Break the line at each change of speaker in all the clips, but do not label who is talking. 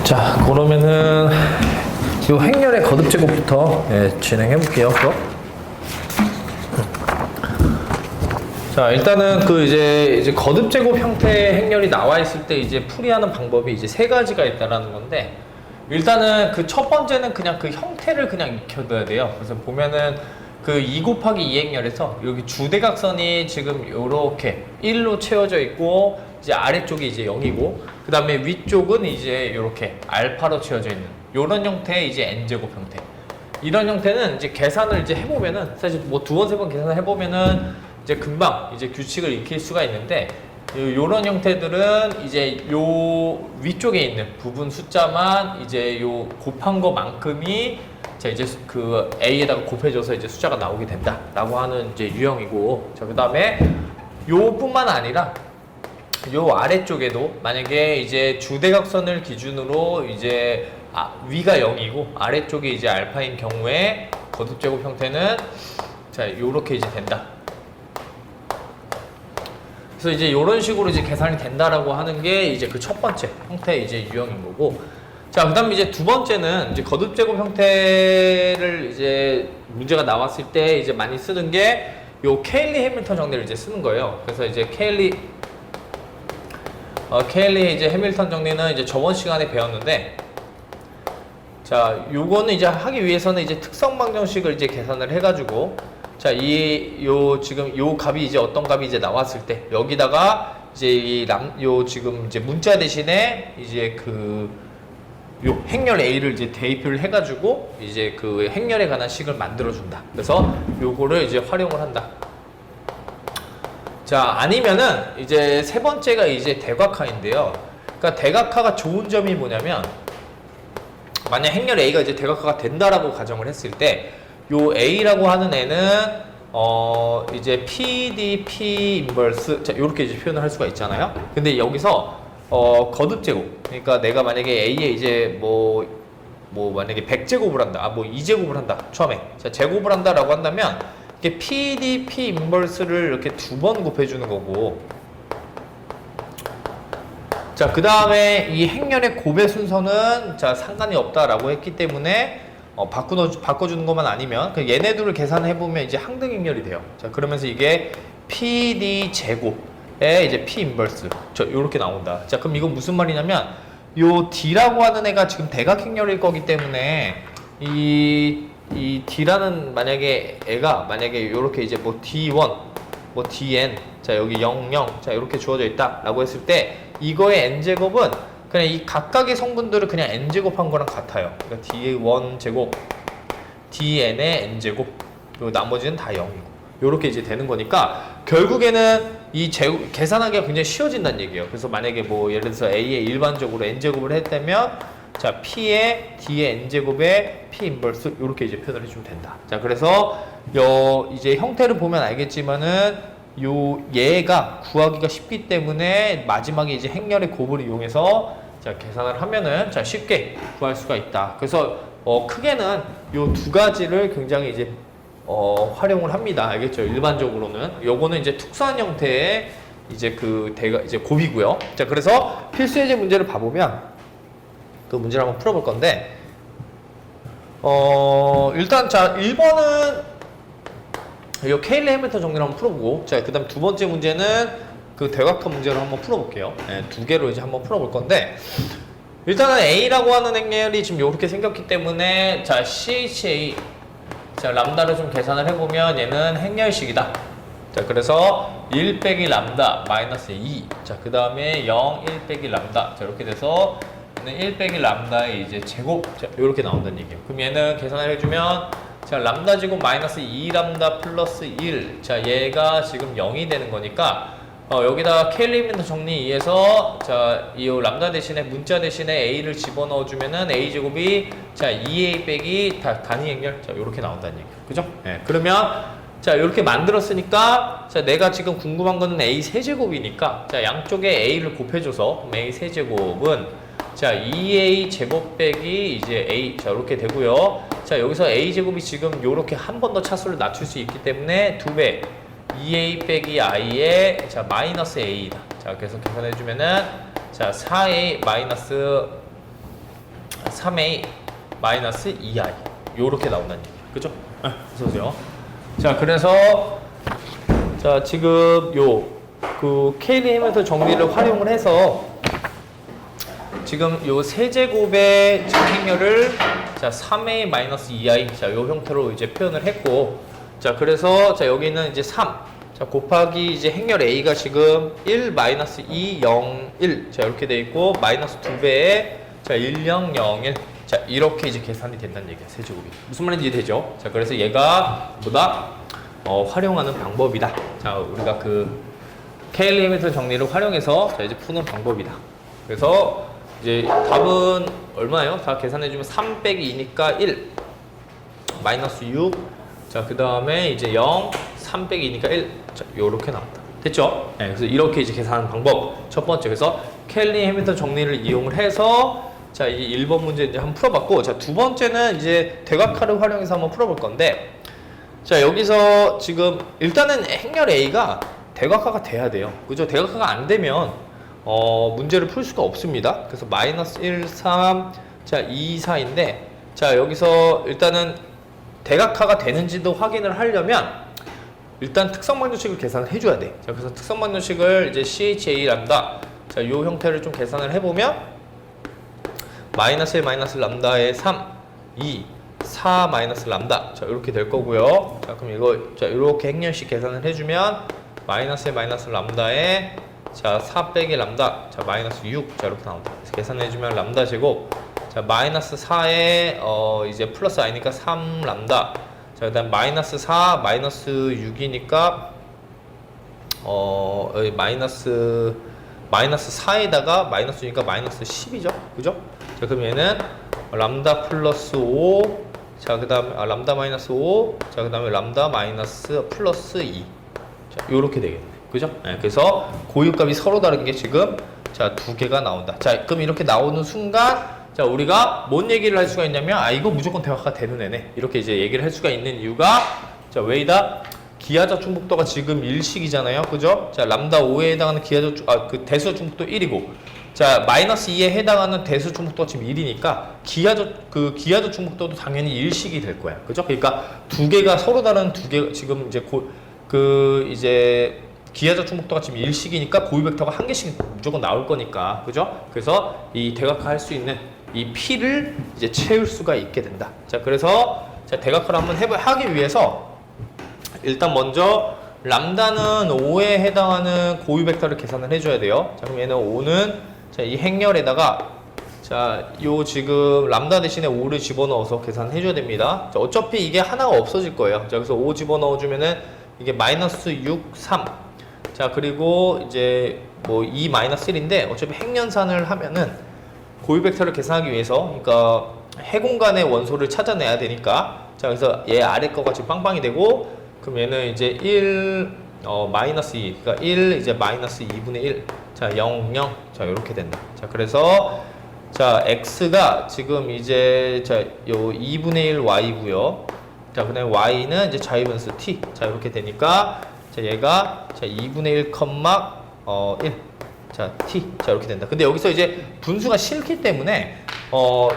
자, 그러면은 이 행렬의 거듭 제곱부터 진행해 볼게요. 자, 일단은 그 이제 거듭 제곱 형태의 행렬이 나와 있을 때 이제 풀이하는 방법이 이제 세 가지가 있다라는 건데, 일단은 그 첫 번째는 그냥 그 형태를 그냥 익혀둬야 돼요. 그래서 보면은 그 2 곱하기 2 행렬에서 여기 주대각선이 지금 요렇게 1로 채워져 있고, 이제 아래쪽이 이제 0이고, 그 다음에 위쪽은 이제 요렇게 알파로 채워져 있는 요런 형태의 이제 n제곱 형태. 이런 형태는 이제 계산을 이제 해보면은, 사실 뭐 2번, 3번 계산을 해보면은 이제 금방 이제 규칙을 익힐 수가 있는데, 요런 형태들은 이제 요 위쪽에 있는 부분 숫자만 이제 요 곱한 거만큼이 자 이제 그 a에다가 곱해줘서 이제 숫자가 나오게 된다라고 하는 이제 유형이고, 자 그다음에 요뿐만 아니라 요 아래쪽에도 만약에 이제 주대각선을 기준으로 이제 위가 0이고 아래쪽이 이제 알파인 경우에 거듭제곱 형태는 자 요렇게 이제 된다. 그래서 이제 이런 식으로 이제 계산이 된다라고 하는 게 이제 그 첫 번째 형태의 이제 유형인 거고, 자 그다음에 이제 두 번째는 이제 거듭제곱 형태를 이제 문제가 나왔을 때 이제 많이 쓰는 게 요 케일리 해밀턴 정리를 이제 쓰는 거예요. 그래서 이제 케일리 이제 해밀턴 정리는 이제 저번 시간에 배웠는데, 자 요거는 이제 하기 위해서는 이제 특성 방정식을 이제 계산을 해가지고, 자, 지금 요 값이 이제 어떤 값이 이제 나왔을 때, 여기다가 이제 요 지금 이제 문자 대신에 이제 요 행렬 A를 이제 대입을 해가지고, 이제 그 행렬에 관한 식을 만들어준다. 그래서 요거를 이제 활용을 한다. 자, 아니면은 이제 세 번째가 이제 대각화인데요. 그러니까 대각화가 좋은 점이 뭐냐면, 만약 행렬 A가 이제 대각화가 된다라고 가정을 했을 때, 요 A라고 하는 애는 이제 PD 인버스 자 요렇게 이제 표현을 할 수가 있잖아요. 근데 여기서 거듭 제곱, 그러니까 내가 만약에 A에 이제 뭐 만약에 100제곱을 한다, 뭐 2제곱을 한다 처음에, 자 제곱을 한다라고 한다면 이게 PDP 인버스를 이렇게 두 번 곱해주는 거고, 자 그 다음에 이 행렬의 곱의 순서는 자 상관이 없다라고 했기 때문에 바꿔주는 것만 아니면 얘네들을 계산해보면 이제 항등 행렬이 돼요. 자 그러면서 이게 PD 제곱에 이제 P 인버스 요렇게 나온다. 자 그럼 이건 무슨 말이냐면, 요 D라고 하는 애가 지금 대각 행렬일 거기 때문에 이 D라는 만약에 애가 만약에 요렇게 이제 뭐 D1 뭐 DN 자 여기 00 자 요렇게 주어져 있다 라고 했을 때, 이거의 n제곱은 그냥 이 각각의 성분들을 그냥 n제곱한 거랑 같아요. 그러니까 D1제곱, DN의 n제곱, 그리고 나머지는 다 0이고 요렇게 이제 되는 거니까, 결국에는 이 계산하기가 굉장히 쉬워진다는 얘기예요. 그래서 만약에 뭐 예를 들어서 A에 일반적으로 n제곱을 했다면, 자 P의 D의 n제곱에 P 인버스 요렇게 이제 표현을 해주면 된다. 자 그래서 이제 형태를 보면 알겠지만은 얘가 구하기가 쉽기 때문에 마지막에 이제 행렬의 곱을 이용해서 자 계산을 하면은 자 쉽게 구할 수가 있다. 그래서 크게는 요 두 가지를 굉장히 이제 활용을 합니다. 알겠죠? 일반적으로는 요거는 이제 특수한 형태의 이제 이제 곱이고요. 자 그래서 필수 예제 문제를 봐보면 그 문제를 한번 풀어볼 건데, 일단 자 1번은 이 케일리 해밀턴 정리를 한번 풀어보고, 자 그 다음 두 번째 문제는 그 대각화 문제를 한번 풀어볼게요. 네, 두 개로 이제 한번 풀어볼 건데, 일단은 A라고 하는 행렬이 지금 이렇게 생겼기 때문에 자 CHA 자 람다를 좀 계산을 해보면 얘는 행렬식이다. 자 그래서 1 빼기 람다 마이너스 2, 자 그 다음에 0 1 빼기 람다, 자 이렇게 돼서 얘는 1 빼기 람다의 이제 제곱, 자 이렇게 나온다는 얘기예요. 그럼 얘는 계산을 해주면 자 람다 제곱 마이너스 2람다 플러스 1, 자 얘가 지금 0이 되는 거니까 여기다가 케일리 해밀턴 정리해서 자 이 람다 대신에 문자 대신에 a를 집어넣어 주면은 a 제곱이 자 2a 빼기 단위 행렬 자 요렇게 나온다는 얘기예요. 그죠? 네. 그러면 자 이렇게 만들었으니까 자 내가 지금 궁금한 거는 a 세제곱이니까 자 양쪽에 a를 곱해줘서 그럼 a 세제곱은 자 2a 제곱 빼기 이제 a 자 이렇게 되고요. 자 여기서 a 제곱이 지금 요렇게 한 번 더 차수를 낮출 수 있기 때문에 2배 2a 빼기 i의 자 마이너스 a다. 자 그래서 계산해 주면은 자 4a 마이너스 3a 마이너스 2i 요렇게 나온다는 얘기예요. 그죠? 어서오세요. 자, 그래서 자, 지금 그 케일리 해밀턴 정리를 활용을 해서 지금 요 세제곱의 행렬을 자 3a 마이너스 2i 자 요 형태로 이제 표현을 했고, 자 그래서 자 여기는 이제 3 자 곱하기 이제 행렬 a가 지금 1 마이너스 2 0 1 자 이렇게 돼 있고 마이너스 2배에 자 1 0 0 1 자 이렇게 이제 계산이 된다는 얘기야. 세제곱이 무슨 말인지 이해되죠? 자 그래서 얘가 보다 활용하는 방법이다. 자 우리가 그 케일리 해밀턴 정리를 활용해서 자 이제 푸는 방법이다. 그래서 이제 답은 얼마예요? 다 계산해주면 3 빼기 2니까 1 마이너스 6 자 그 다음에 이제 0 3 빼기 2니까 1 자 요렇게 나왔다. 됐죠? 네, 그래서 이렇게 이제 계산하는 방법 첫 번째. 그래서 케일리 해밀턴 정리를 이용을 해서 자 이 1번 문제 이제 한번 풀어봤고, 자 두 번째는 이제 대각화를 활용해서 한번 풀어볼 건데, 자 여기서 지금 일단은 행렬 A가 대각화가 돼야 돼요. 그죠? 대각화가 안 되면 문제를 풀 수가 없습니다. 그래서 마이너스 1, 3, 자 2, 4인데 자 여기서 일단은 대각화가 되는지도 확인을 하려면 일단 특성방정식을 계산을 해줘야 돼. 자 그래서 특성방정식을 이제 CHA 람다 자 요 형태를 좀 계산을 해보면 마이너스 1 마이너스 람다에 3, 2, 4 마이너스 람다 자 이렇게 될 거고요. 자 그럼 이거 자 이렇게 행렬식 계산을 해주면 마이너스 1 마이너스 람다에 자 4 빼기 람다 자 마이너스 6 자 이렇게 나온다. 그래서 계산해주면 람다 제곱 자 마이너스 4에 이제 플러스 i니까 3 람다 자 그다음 마이너스 4 마이너스 6이니까 여기 마이너스 4에다가 마이너스 6이니까 마이너스 10이죠. 그죠? 자 그럼 얘는 람다 플러스 5 자 그 다음에 람다 마이너스 5 자 그 다음에 람다 마이너스 플러스 2 자 요렇게 되겠네. 그죠? 네, 그래서 고유값이 서로 다른 게 지금 자 두 개가 나온다. 자 그럼 이렇게 나오는 순간 자 우리가 뭔 얘기를 할 수가 있냐면 이거 무조건 대각화가 되는 애네 이렇게 이제 얘기를 할 수가 있는 이유가 자 왜이다 기하적 중복도가 지금 일식이잖아요. 그죠? 자 람다 5에 해당하는 그 대수적 중복도 1이고 자 마이너스 2에 해당하는 대수 중복도가 지금 1이니까 기하적 중복도도 당연히 일식이 될 거야. 그죠? 그러니까 두 개가 서로 다른 두 개 지금 이제 이제 기하적 중복도가 지금 일식이니까 고유 벡터가 한 개씩 무조건 나올 거니까. 그죠? 그래서 이 대각화 할 수 있는 이 P를 이제 채울 수가 있게 된다. 자, 그래서 자, 대각화를 한번 하기 위해서 일단 먼저 람다는 5에 해당하는 고유 벡터를 계산을 해줘야 돼요. 자, 그럼 얘는 5는 자, 이 행렬에다가 자, 요 지금 람다 대신에 5를 집어넣어서 계산해줘야 됩니다. 자, 어차피 이게 하나가 없어질 거예요. 자, 그래서 5 집어넣어주면은 이게 마이너스 6, 3. 자, 그리고 이제 뭐 2 마이너스 1인데 어차피 행연산을 하면은 고유 벡터를 계산하기 위해서 그러니까 해공간의 원소를 찾아내야 되니까 자, 그래서 얘 아래 거가 지금 빵빵이 되고 그럼 얘는 이제 1 마이너스 2 그러니까 1 이제 마이너스 2분의 1 자 0 0 자 이렇게 된다. 자 그래서 자 x가 지금 이제 자 요 2분의 1 y고요. 자 그다음에 y는 이제 자유변수 t 자 이렇게 되니까 자 얘가 자 2분의 1 컴마 1 자 t 자 이렇게 된다. 근데 여기서 이제 분수가 싫기 때문에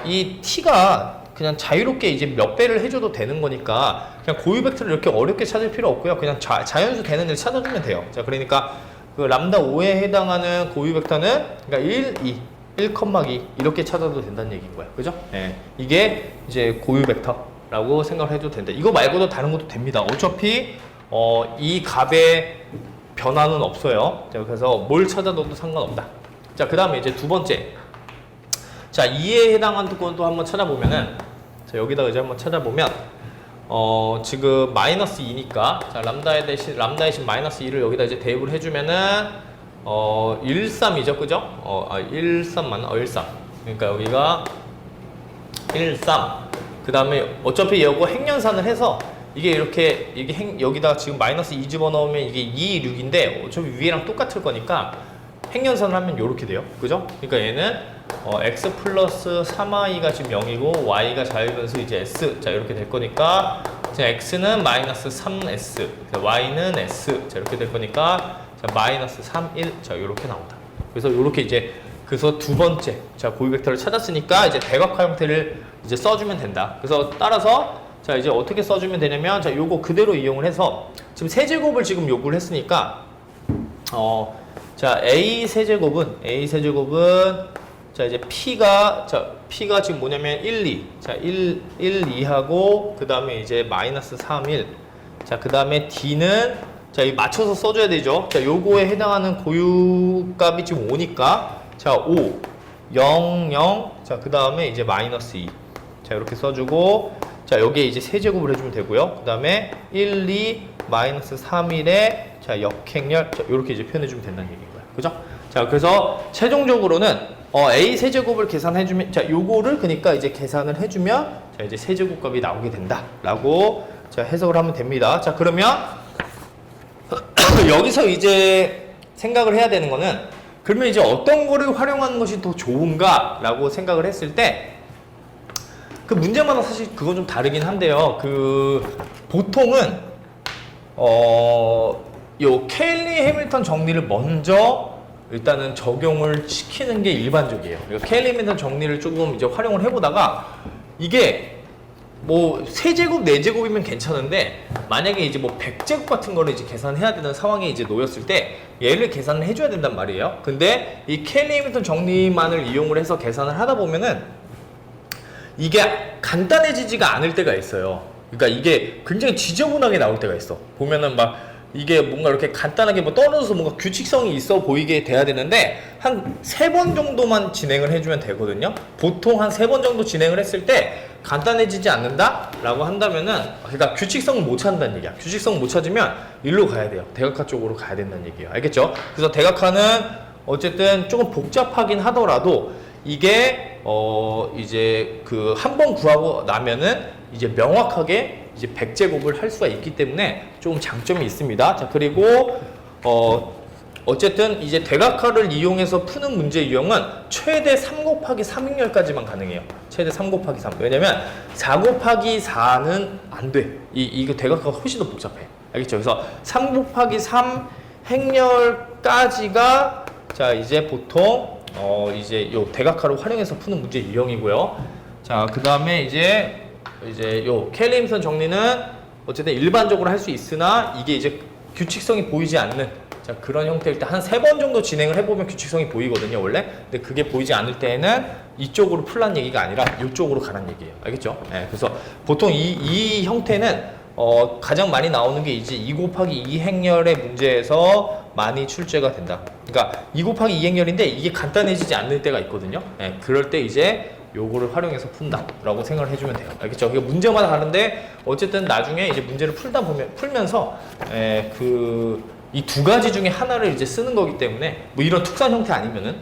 이 t가 그냥 자유롭게 이제 몇 배를 해줘도 되는 거니까 그냥 고유 벡터를 이렇게 어렵게 찾을 필요 없고요. 그냥 자연수 되는 애를 찾아주면 돼요. 자 그러니까 그 람다 5에 해당하는 고유 벡터는 그러니까 1, 2, 1,2 이렇게 찾아도 된다는 얘기인 거야. 그죠? 네. 이게 이제 고유 벡터라고 생각을 해도 된다. 이거 말고도 다른 것도 됩니다. 어차피 이 값의 변화는 없어요. 자, 그래서 뭘 찾아둬도 상관없다. 자, 그 다음에 이제 두 번째. 자, 2에 해당하는 것도 한번 찾아보면은 자, 여기다가 이제 한번 찾아보면 지금 마이너스 2니까 자, 람다 대신 마이너스 2를 여기다 이제 대입을 해주면은 13이죠, 그죠? 13 맞나? 13. 그러니까 여기가 13. 그 다음에 어차피 이거 행연산을 해서 이게 이렇게 여기다 지금 마이너스 2 집어넣으면 이게 2, 6인데 어차피 위에랑 똑같을 거니까 행연산을 하면 이렇게 돼요, 그죠? 그러니까 얘는 x 플러스 3i가 지금 0이고 y가 자유변수 이제 s 자 이렇게 될 거니까 자 x는 마이너스 3s y는 s 자 이렇게 될 거니까 자 마이너스 3, 1 자 이렇게 나온다. 그래서 이렇게 이제 그래서 두 번째, 자 고유 벡터를 찾았으니까 이제 대각화 형태를 이제 써주면 된다. 그래서 따라서 자 이제 어떻게 써주면 되냐면 자 요거 그대로 이용을 해서 지금 세제곱을 지금 요구를 했으니까 자 a 세제곱은 자 이제 p가 지금 뭐냐면 1, 2. 자 1, 2하고 그 다음에 이제 마이너스 3, 1. 자 그 다음에 d는 자 이 맞춰서 써줘야 되죠. 자 요거에 해당하는 고유값이 지금 5니까 자 5, 0, 0. 자 그 다음에 이제 마이너스 2. 자 이렇게 써주고 자 여기에 이제 세제곱을 해주면 되고요. 그 다음에 1, 2, 마이너스 3, 1에 자 역행렬 자 이렇게 이제 표현해주면 된다는 얘기인 거예요. 그죠? 자 그래서 최종적으로는 a 세제곱을 계산해주면 자 요거를 그러니까 이제 계산을 해주면 자 이제 세제곱값이 나오게 된다라고 자 해석을 하면 됩니다. 자 그러면 여기서 이제 생각을 해야 되는 거는 그러면 이제 어떤 거를 활용하는 것이 더 좋은가라고 생각을 했을 때 그 문제마다 사실 그건 좀 다르긴 한데요. 그 보통은 요 케일리 해밀턴 정리를 먼저 일단은 적용을 시키는 게 일반적이에요. 그러니까 케일리 해밀턴 정리를 조금 이제 활용을 해보다가 이게 뭐 세제곱, 네제곱이면 괜찮은데 만약에 이제 뭐 100제곱 같은 거를 이제 계산해야 되는 상황에 이제 놓였을 때 얘를 계산을 해줘야 된단 말이에요. 근데 이 케일리 해밀턴 정리만을 이용을 해서 계산을 하다 보면은 이게 간단해지지가 않을 때가 있어요. 그러니까 이게 굉장히 지저분하게 나올 때가 있어. 보면은 막 이게 뭔가 이렇게 간단하게 뭐 떨어져서 뭔가 규칙성이 있어 보이게 돼야 되는데 한 3번 정도만 진행을 해주면 되거든요. 보통 한 3번 정도 진행을 했을 때 간단해지지 않는다? 라고 한다면은 그러니까 규칙성을 못 찾는다는 얘기야. 규칙성을 못 찾으면 일로 가야 돼요. 대각화 쪽으로 가야 된다는 얘기예요. 알겠죠? 그래서 대각화는 어쨌든 조금 복잡하긴 하더라도 이게 이제 그 한 번 구하고 나면은 이제 명확하게 이제 100제곱을 할 수가 있기 때문에 좀 장점이 있습니다. 자, 그리고 어쨌든 이제 대각화를 이용해서 푸는 문제 유형은 최대 3 곱하기 3행렬까지만 가능해요. 최대 3 곱하기 3. 왜냐면 4 곱하기 4는 안 돼. 이거 대각화가 훨씬 더 복잡해. 알겠죠? 그래서 3 곱하기 3 행렬까지가 자, 이제 보통 이제 요 대각화를 활용해서 푸는 문제 유형이고요. 자, 그 다음에 이제 요 케일리 해밀턴 정리는 어쨌든 일반적으로 할 수 있으나 이게 이제 규칙성이 보이지 않는 자, 그런 형태일 때 한 3번 정도 진행을 해보면 규칙성이 보이거든요, 원래. 근데 그게 보이지 않을 때에는 이쪽으로 풀란 얘기가 아니라 이쪽으로 가란 얘기예요. 알겠죠? 네, 그래서 보통 이 형태는 가장 많이 나오는 게 이제 2 곱하기 2 행렬의 문제에서 많이 출제가 된다. 그러니까 2 곱하기 2 행렬인데 이게 간단해지지 않을 때가 있거든요. 네, 그럴 때 이제 요거를 활용해서 푼다 라고 생각을 해주면 돼요. 알겠죠? 이게 문제마다 다른데 어쨌든 나중에 이제 문제를 풀면서 이 두 가지 중에 하나를 이제 쓰는 거기 때문에 뭐 이런 특수한 형태 아니면은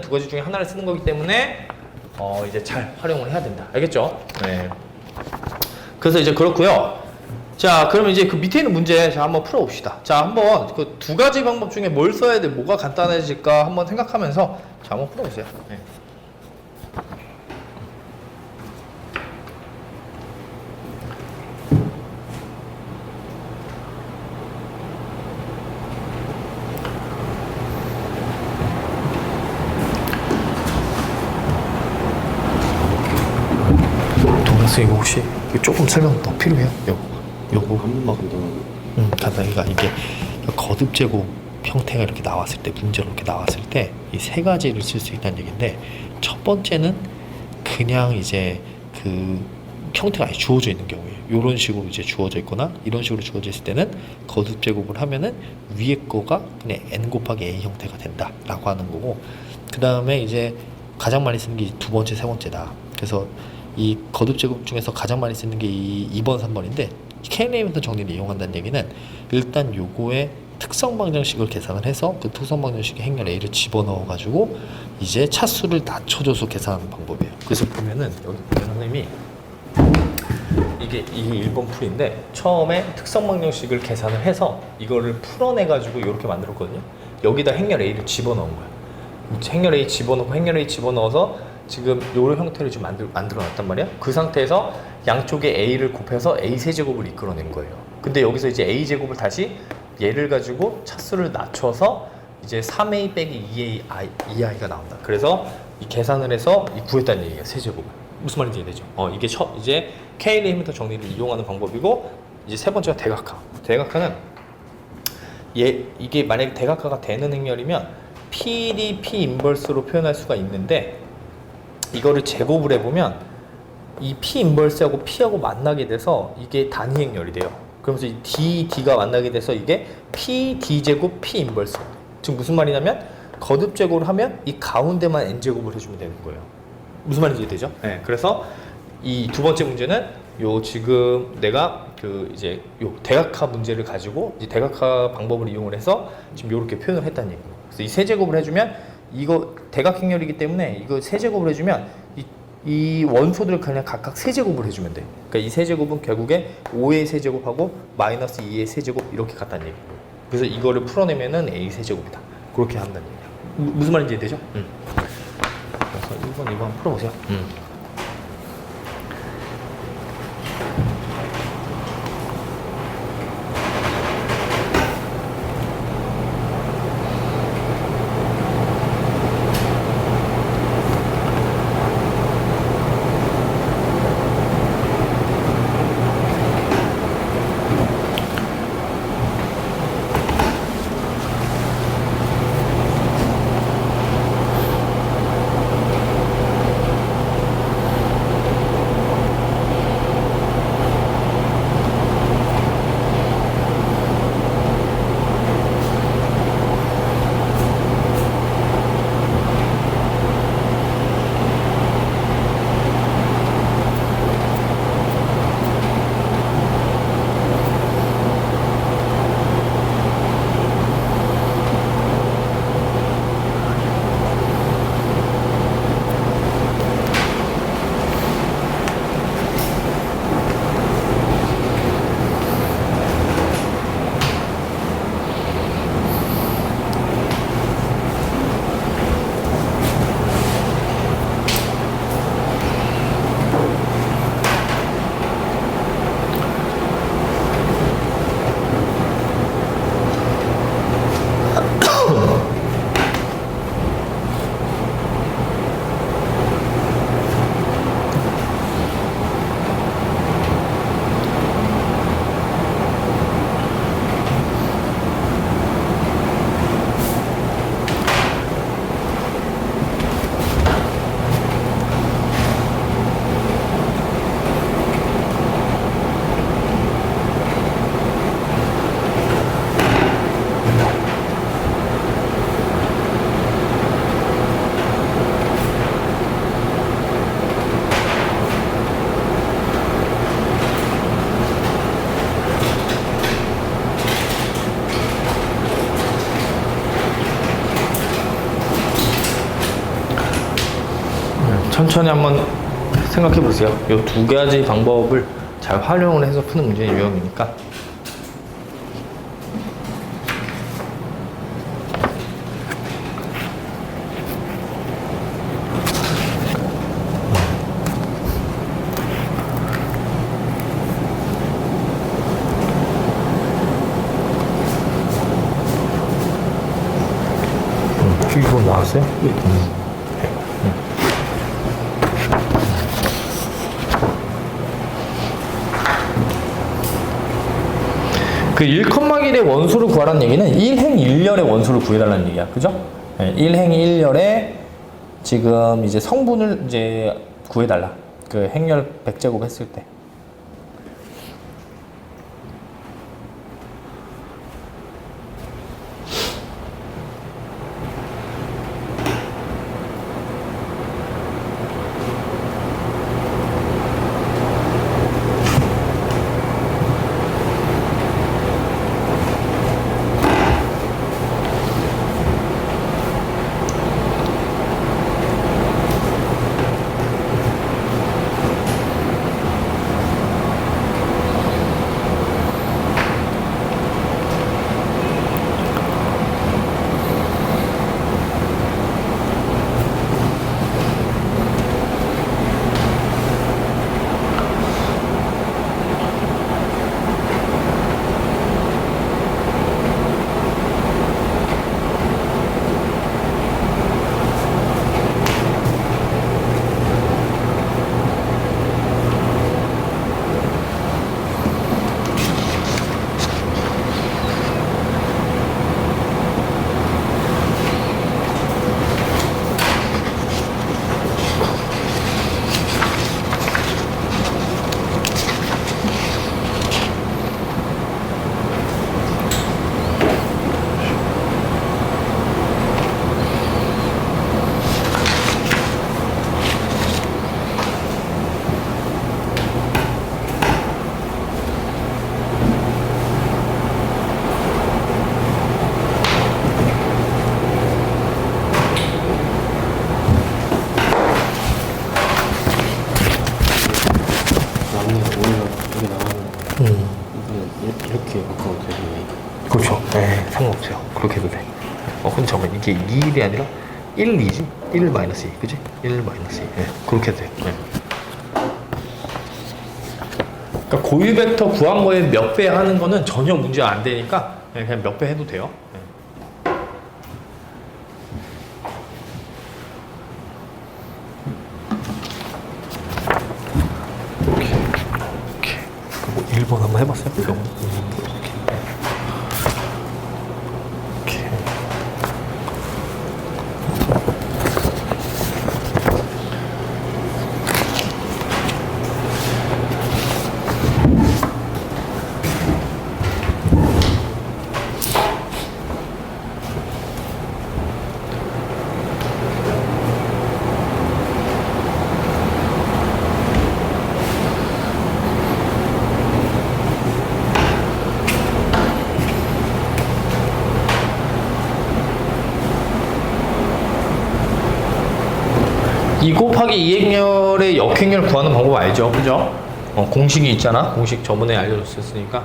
두 가지 중에 하나를 쓰는 거기 때문에 이제 잘 활용을 해야 된다. 알겠죠? 네. 그래서 이제 그렇고요. 자, 그러면 이제 그 밑에 있는 문제 자 한번 풀어봅시다. 자, 한번 그 두 가지 방법 중에 뭘 써야 돼, 뭐가 간단해질까 한번 생각하면서 자 한번 풀어보세요. 네. 이거 혹시 조금 설명 더 필요해요? 요거 간단히 이게 거듭 제곱 형태가 이렇게 나왔을 때 문제로 이렇게 나왔을 때 이 세 가지를 쓸 수 있다는 얘기인데 첫 번째는 그냥 이제 그 형태가 아예 주어져 있는 경우에요. 이런 식으로 이제 주어져 있거나 이런 식으로 주어져 있을 때는 거듭 제곱을 하면은 위에 거가 그냥 n 곱하기 a 형태가 된다라고 하는 거고 그 다음에 이제 가장 많이 쓰는 게 두 번째, 세 번째다. 그래서 이 거듭 제곱 중에서 가장 많이 쓰는 게 이 2번, 3번인데 케일리 해밀턴 정리를 이용한다는 얘기는 일단 요거의 특성 방정식을 계산을 해서 그 특성 방정식의 행렬 A를 집어넣어 가지고 이제 차수를 낮춰줘서 계산하는 방법이에요. 그래서 보면은 여기 보면 선생님이 이게 1번 풀인데 처음에 특성 방정식을 계산을 해서 이거를 풀어내 가지고 이렇게 만들었거든요. 여기다 행렬 A를 집어넣은 거야. 행렬 A 집어넣고 행렬 A 집어넣어서 지금 요런 형태를 좀 만들어 놨단 말이야. 그 상태에서 양쪽에 A를 곱해서 A 세제곱을 이끌어낸 거예요. 근데 여기서 이제 A 제곱을 다시 얘를 가지고 차수를 낮춰서 이제 3a 빼기 2i가 나온다. 그래서 이 계산을 해서 구했다는 얘기예요. 세제곱을. 무슨 말인지 이해되죠? 이게 이제 K-리미터 정리를 이용하는 방법이고, 이제 세 번째가 대각화. 대각화는 이게 만약에 대각화가 되는 행렬이면 P 인버스로 표현할 수가 있는데, 이거를 제곱을 해보면 이 P 인버스하고 P하고 만나게 돼서 이게 단위 행렬이 돼요. 그러면서 이 D가 만나게 돼서 이게 PD 제곱 P 인버스. 지금 무슨 말이냐면 거듭 제곱을 하면 이 가운데만 N 제곱을 해주면 되는 거예요. 무슨 말인지 되죠? 네. 그래서 이 두 번째 문제는 지금 내가 이제 대각화 문제를 가지고 이 대각화 방법을 이용을 해서 지금 이렇게 표현을 했다는 얘기예요. 그래서 이 세제곱을 해주면 이거 대각행렬이기 때문에 이거 세제곱을 해주면 이 원소들을 그냥 각각 세제곱을 해주면 돼. 그러니까 이 세제곱은 결국에 5의 세제곱하고 마이너스 2의 세제곱 이렇게 같다는 얘기예요. 그래서 이거를 풀어내면은 A 세제곱이다. 그렇게 한다는 얘기예요. 무슨 말인지 이해되죠? 그래서 1번, 2번 한번 풀어보세요. 천천히 한번 생각해 보세요. 이 두 가지 방법을 잘 활용을 해서 푸는 문제는 유형이니까. 이거 나왔어요? 그 1,1의 원소를 구하라는 얘기는 1행 1열의 원소를 구해달라는 얘기야. 그죠? 네, 1행 1열의 지금 이제 성분을 이제 구해달라. 그 행렬 100제곱 했을 때. 근데 잠깐만, 이게 2일이 아니라 1, 2지? 1 마이너스 2, 그지? 1 마이너스 2. 네, 그렇게 돼요. 네. 그러니까 고유 벡터 구한 거에 몇 배 하는 거는 전혀 문제 안 되니까 그냥 몇 배 해도 돼요. 네. 이렇게. 1번 한번 해봤어요? 이거. 이 곱하기 2행렬의 역행렬 구하는 방법 알죠? 그죠? 공식이 있잖아. 공식 저번에 알려줬었으니까.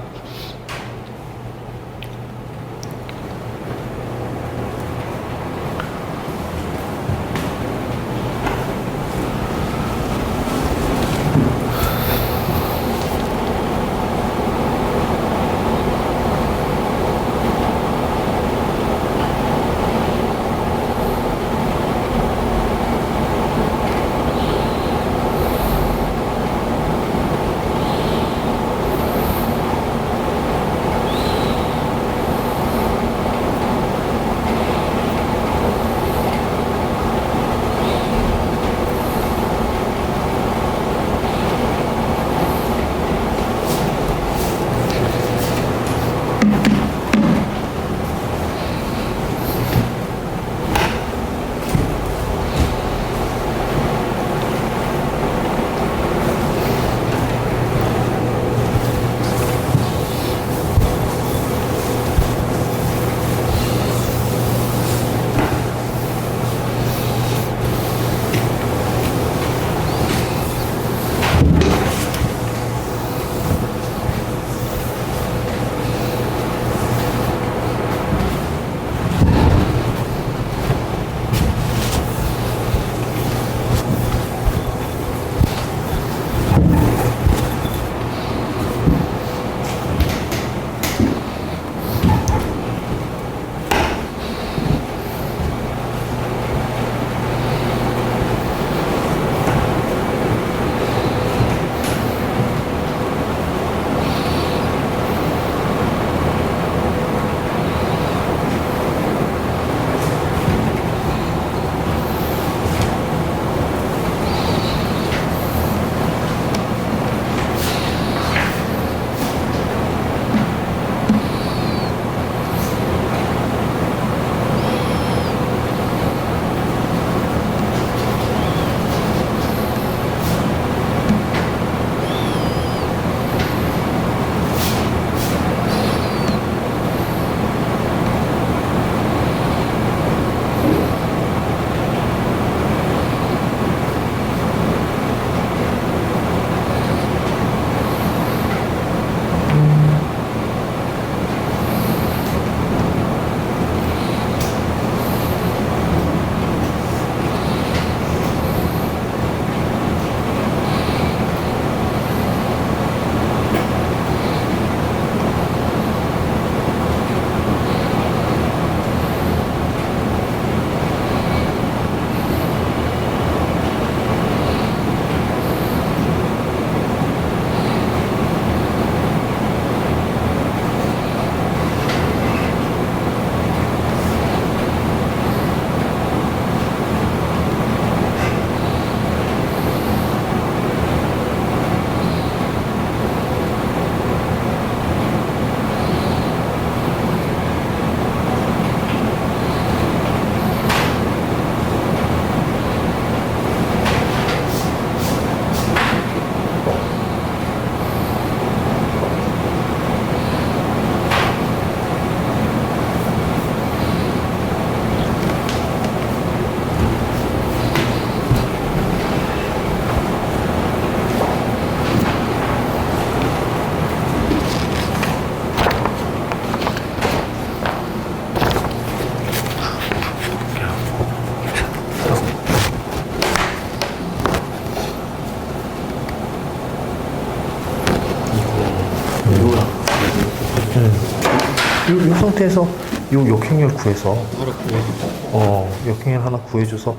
상태에서 요 역행렬 구해서
바로
역행렬 하나 구해줘서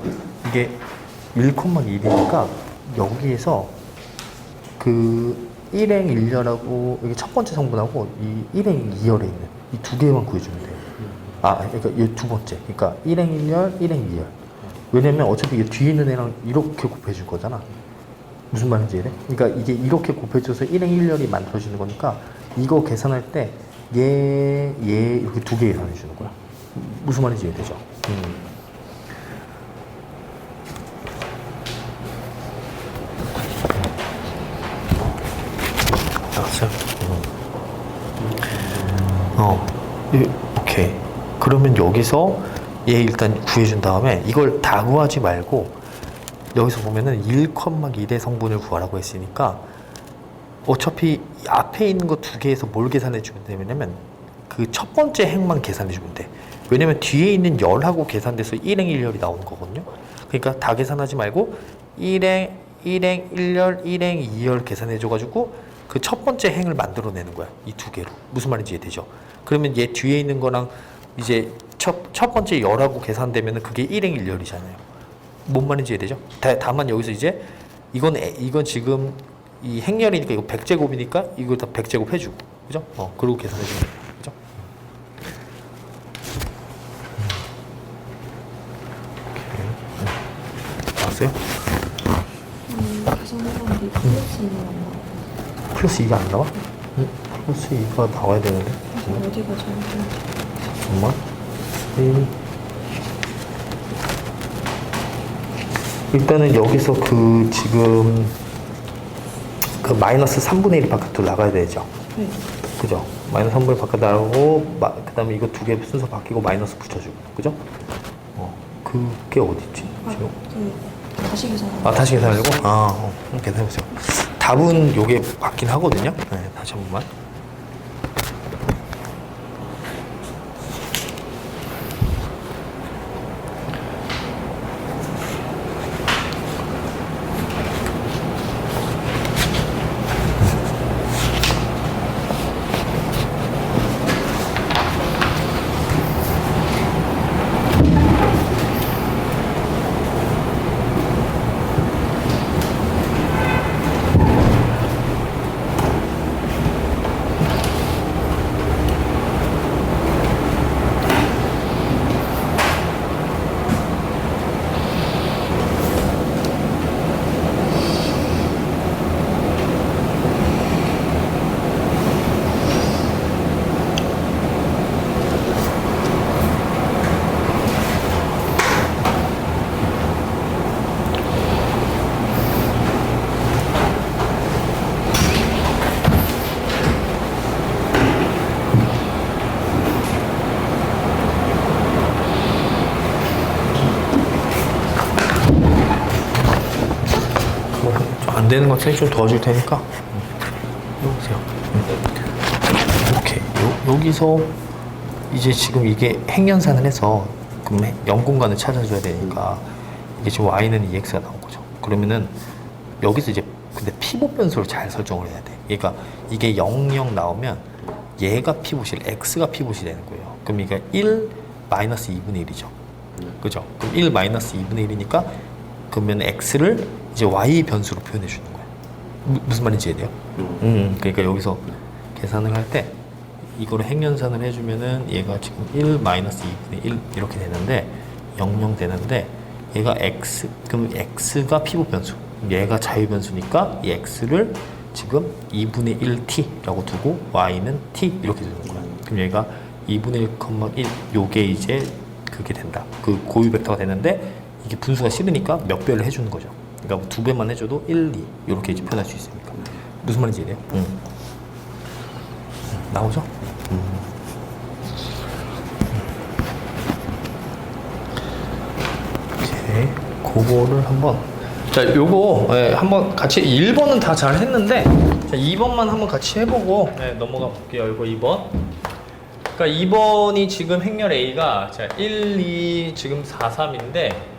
이게 1,1이니까 여기에서 그 1행 1열하고 이게 첫 번째 성분하고 이 1행 2열에 있는 이 두 개만 구해주면 돼요. 그러니까 이 두 번째. 그러니까 1행 1열, 1행 2열. 왜냐면 어차피 이 뒤에 있는 애랑 이렇게 곱해줄 거잖아. 무슨 말인지 이해? 그러니까 이게 이렇게 곱해줘서 1행 1열이 만들어지는 거니까 이거 계산할 때 얘 이렇게 두 개 계산해 주는 거야. 무슨 말인지 이해되죠? 알았어요? 오케이. 그러면 여기서 얘 일단 구해준 다음에 이걸 다 구하지 말고 여기서 보면은 1,1의 성분을 구하라고 했으니까 어차피 앞에 있는 거 두 개에서 뭘 계산해 주면 되냐면 그 첫 번째 행만 계산해 주면 돼. 왜냐면 뒤에 있는 열하고 계산돼서 1행 1열이 나오는 거거든요. 그러니까 다 계산하지 말고 1행 1열, 1행 2열 계산해 줘가지고 그 첫 번째 행을 만들어내는 거야. 이 두 개로. 무슨 말인지 이해되죠? 그러면 얘 뒤에 있는 거랑 이제 첫 번째 열하고 계산되면은 그게 1행 1열이잖아요. 뭔 말인지 이해되죠? 다만 여기서 이제 이건 지금 이 행렬이니까 이거 100제곱이니까 이걸 다 100제곱 해주고, 그죠? 그리고 계산해주면 돼요, 그죠? 나왔어요?
계산해봤는데 플러스는 안 나와.
플러스 2가 안 나와? 플러스 2가 나와야 되는데.
어디가 잘못된
잠깐만. 일단은 여기서 그 지금 그 마이너스 3분의 1이 바깥으로 나가야 되죠.
네.
그죠? 마이너스 3분의 1 바깥 나가고 그 다음에 이거 두 개 순서 바뀌고 마이너스 붙여주고, 그죠? 그게 어딨지? 지금?
다시 계산.
다시 계산하려고? 계산해보세요. 답은 요게 맞긴 하거든요. 네, 다시 한 번만. 안 되는 것 같으니 좀 도와줄 테니까 여보세요. 이렇게 여기서 이제 지금 이게 행연산을 해서 그럼 0공간을 찾아줘야 되니까 이게 지금 y는 2x가 나온 거죠. 그러면은 여기서 이제 근데 피봇 변수를 잘 설정을 해야 돼. 그러니까 이게 0, 0 나오면 얘가 피봇이 x가 피봇이 되는 거예요. 그럼 이게 1 마이너스 2분의 1이죠. 그죠? 그럼 1 마이너스 2분의 1이니까 그러면 x를 이제 y 변수로 표현해 주는 거야. 무슨 말인지 이해돼요? 그러니까 여기서 계산을 할 때 이거를 행연산을 해주면은 얘가 지금 1 마이너스 2분의 1 이렇게 되는데 0, 0 되는데 얘가 x, 그럼 x가 피봇 변수, 얘가 자유 변수니까 이 x를 지금 2분의 1t라고 두고 y는 t 이렇게 되는 거야. 그럼 얘가 2분의 1,1 요게 이제 그게 된다. 그 고유 벡터가 되는데 이게 분수가 싫으니까 몇 배를 해주는 거죠. 그러니까 두 배만 해줘도 1, 2 이렇게 이제 표현할 수 있으니까. 무슨 말인지 이해돼요? 나오죠? 오케이. 그거를 한번 요거 한번 같이 1번은 다 잘 했는데 2번만 한번 같이 해보고 넘어가 볼게요. 이거 2번. 그러니까 2번이 지금 행렬 A가 1, 2 지금 4, 3인데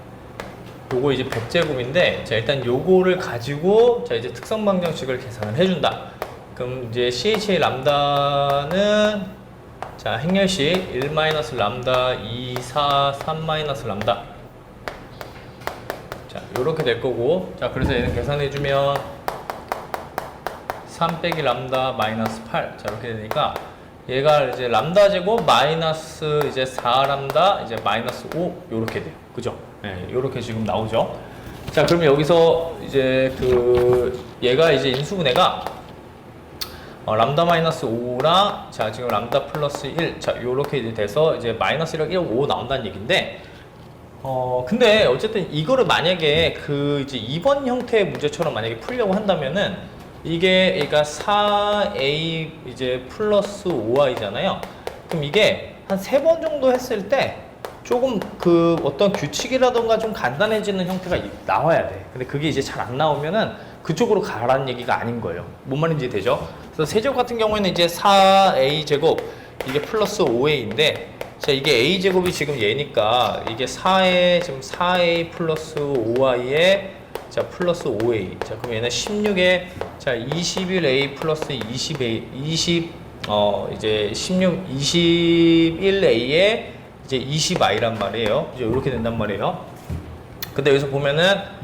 요거 이제 100제곱인데 자 일단 요거를 가지고 자 이제 특성 방정식을 계산을 해준다. 그럼 이제 CHA 람다는 자, 행렬식 1 마이너스 람다 2 4 3 마이너스 람다. 자, 요렇게 될 거고, 자, 그래서 얘는 계산해주면 3 빼기 람다 마이너스 8. 자, 이렇게 되니까 얘가 이제 람다 제곱 마이너스 이제 4 람다 이제 마이너스 5 요렇게 돼요. 그죠? 예, 요렇게 지금 나오죠. 자, 그러면 여기서 이제 얘가 이제 인수분해가 람다 마이너스 5랑 자, 지금 람다 플러스 1. 자, 요렇게 이제 돼서 이제 마이너스 1랑 1, 5 나온다는 얘기인데 근데 어쨌든 이거를 만약에 이제 2번 형태의 문제처럼 만약에 풀려고 한다면은 이게 그러니까 4a 이제 플러스 5i잖아요. 그럼 이게 한 3번 정도 했을 때 조금 어떤 규칙이라던가 좀 간단해지는 형태가 나와야 돼. 근데 그게 이제 잘 안 나오면은 그쪽으로 가라는 얘기가 아닌 거예요. 뭔 말인지 되죠? 그래서 세제곱 같은 경우에는 이제 4a 제곱 이게 플러스 5a인데 자, 이게 a 제곱이 지금 얘니까 이게 4에 지금 4a 플러스 5i에 자, 플러스 5a. 자, 그럼 얘는 16에 자, 21a 플러스 20a 이제 16 21a에 이제 20i란 말이에요. 이제 이렇게 된단 말이에요. 근데 여기서 보면은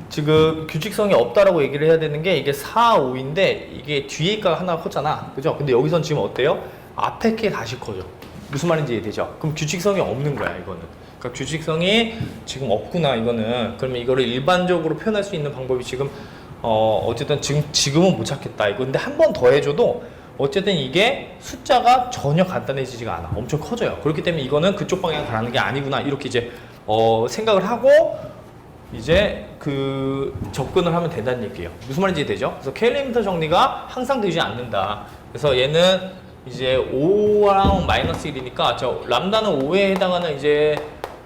지금 규칙성이 없다라고 얘기를 해야 되는 게 이게 4, 5인데 이게 뒤에가 하나가 컸잖아. 그죠? 근데 여기선 지금 어때요? 앞에 게 다시 커져. 무슨 말인지 이해되죠? 그럼 규칙성이 없는 거야, 이거는. 그러니까 규칙성이 지금 없구나, 이거는. 그러면 이거를 일반적으로 표현할 수 있는 방법이 지금 어쨌든 지금은 못 찾겠다. 이거 근데 한 번 더 해줘도 어쨌든 이게 숫자가 전혀 간단해지지가 않아. 엄청 커져요. 그렇기 때문에 이거는 그쪽 방향 가는 게 아니구나. 이렇게 이제 생각을 하고 이제 접근을 하면 된다는 얘기예요. 무슨 말인지 되죠? 그래서 K-리미터 정리가 항상 되지 않는다. 그래서 얘는 이제 5랑 마이너스 1이니까 저 람다는 5에 해당하는 이제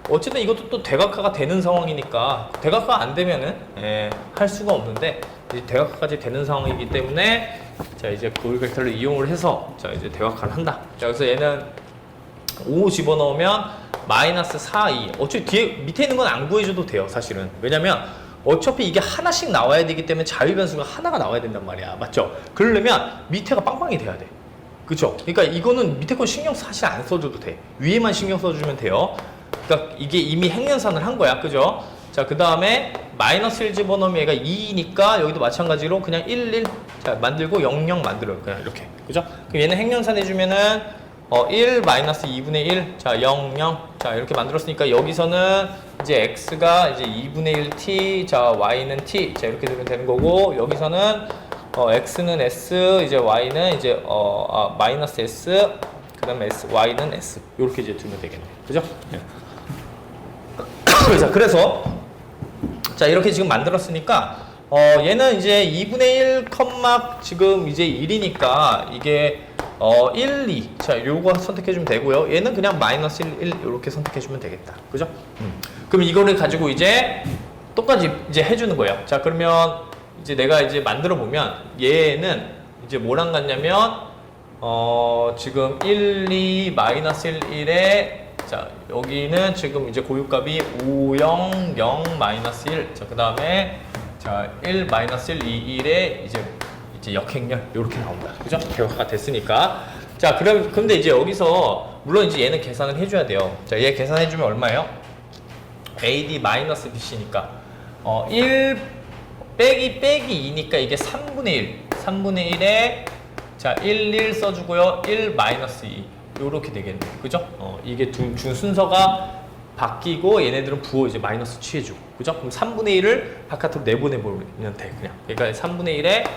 어쨌든 이것도 또 대각화가 되는 상황이니까 대각화가 안 되면은 할 수가 없는데 이제 대각화까지 되는 상황이기 때문에 자, 이제 고유 벡터를 이용을 해서 자, 이제 대각화를 한다. 자, 그래서 얘는 5 집어넣으면 마이너스 4, 2. 어차피 뒤에 밑에 있는 건 안 구해줘도 돼요, 사실은. 왜냐면 어차피 이게 하나씩 나와야 되기 때문에 자유 변수가 하나가 나와야 된단 말이야. 맞죠? 그러려면 밑에가 빵빵이 돼야 돼. 그쵸? 그러니까 이거는 밑에 거 신경 사실 안 써줘도 돼. 위에만 신경 써주면 돼요. 그러니까 이게 이미 행연산을 한 거야. 그죠? 자, 그 다음에 마이너스 1 집어넣으면 얘가 2니까 여기도 마찬가지로 그냥 1, 1 자, 만들고 0, 0 만들어요. 그냥 이렇게. 그죠? 그럼 얘는 행연산 해주면은 1 마이너스 2분의 1 자, 0, 0 자, 이렇게 만들었으니까 여기서는 이제 x가 이제 2분의 1t 자, y는 t 자, 이렇게 되면 되는 거고 여기서는 x는 s 이제 y는 이제 마이너스 s 그다음에 s y는 s 이렇게 이제 두면 되겠네. 그죠? 네. 자, 그래서 자, 이렇게 지금 만들었으니까 얘는 이제 2분의 1 컴마 지금 이제 1이니까 이게 1, 2. 자, 요거 선택해주면 되고요. 얘는 그냥 마이너스 1, 1 이렇게 선택해주면 되겠다. 그죠? 그럼 이거를 가지고 이제 똑같이 이제 해주는 거예요. 자, 그러면 이제 내가 이제 만들어 보면 얘는 이제 뭐랑 같냐면 지금 1, 2, 마이너스 1, 1에 자, 여기는 지금 이제 고유값이 5, 0, 0, 마이너스 1. 자, 그 다음에 자, 1, 마이너스 1, 2, 1에 이제 역행렬 이렇게 나온다. 그죠? 대화가 됐으니까. 자, 근데 이제 여기서 물론 이제 얘는 계산을 해줘야 돼요. 자, 얘 계산해주면 얼마예요? AD 마이너스 BC니까 1 빼기 2니까 이게 3분의 1. 3분의 1에 자, 1, 1 써주고요. 1 마이너스 2. 요렇게 되겠네. 그죠? 이게 준 순서가 바뀌고 얘네들은 부호 이제 마이너스 취해주고. 그죠? 그럼 3분의 1을 바깥으로 내보내버리면 돼. 그냥. 그러니까 3분의 1에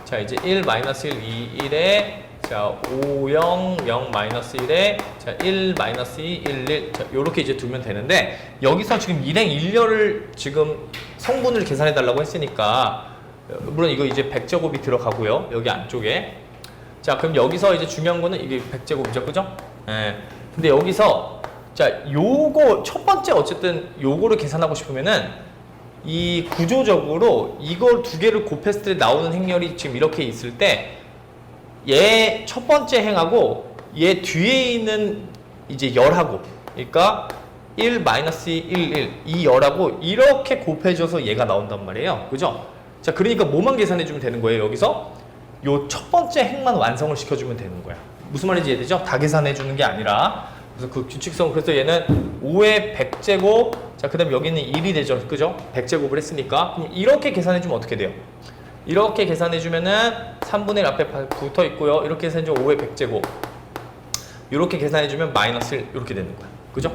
자, 이제 1 마이너스 1, 2, 1에 자, 5, 0, 0 마이너스 1에 자, 1 마이너스 2, 1, 1 자, 요렇게 이제 두면 되는데 여기서 지금 일행 일렬을 지금 성분을 계산해 달라고 했으니까 물론 이거 이제 100제곱이 들어가고요. 여기 안쪽에 자, 그럼 여기서 이제 중요한 거는 이게 100제곱이죠. 그죠? 예. 근데 여기서 자, 요거 첫 번째 어쨌든 요거를 계산하고 싶으면은 이 구조적으로 이걸 두 개를 곱했을 때 나오는 행렬이 지금 이렇게 있을 때 얘 첫 번째 행하고 얘 뒤에 있는 이제 열하고 그러니까 1 마이너스 1, 1 이 열하고 이렇게 곱해져서 얘가 나온단 말이에요. 그죠? 자, 그러니까 뭐만 계산해 주면 되는 거예요. 여기서 요 첫 번째 행만 완성을 시켜주면 되는 거야. 무슨 말인지 이해되죠? 다 계산해 주는 게 아니라. 그래서 그 규칙성, 그래서 얘는 5의 100제곱, 자, 그 다음에 여기는 1이 되죠. 그죠? 100제곱을 했으니까. 그럼 이렇게 계산해 주면 어떻게 돼요? 이렇게 계산해 주면은 3분의 1 앞에 붙어 있고요. 이렇게 계산해 주면 5의 100제곱. 이렇게 계산해 주면 마이너스 1 이렇게 되는 거야. 그죠?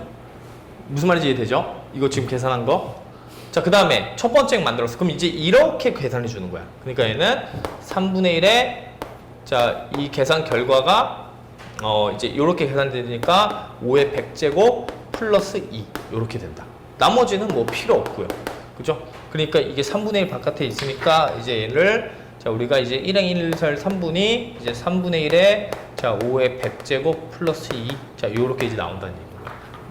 무슨 말인지 이해되죠? 이거 지금 계산한 거. 자, 그 다음에 첫 번째 만들었어. 그럼 이제 이렇게 계산해 주는 거야. 그러니까 얘는 3분의 1에, 자, 이 계산 결과가 이제 이렇게 계산되니까 5의 100제곱 플러스 2 이렇게 된다. 나머지는 뭐 필요 없고요. 그죠? 그러니까 이게 3분의 1 바깥에 있으니까 이제 얘를, 자, 우리가 이제 1행 1설 3분이 이제 3분의 1에, 자, 5의 100제곱 플러스 2, 자, 요렇게 이제 나온다는 얘기예요.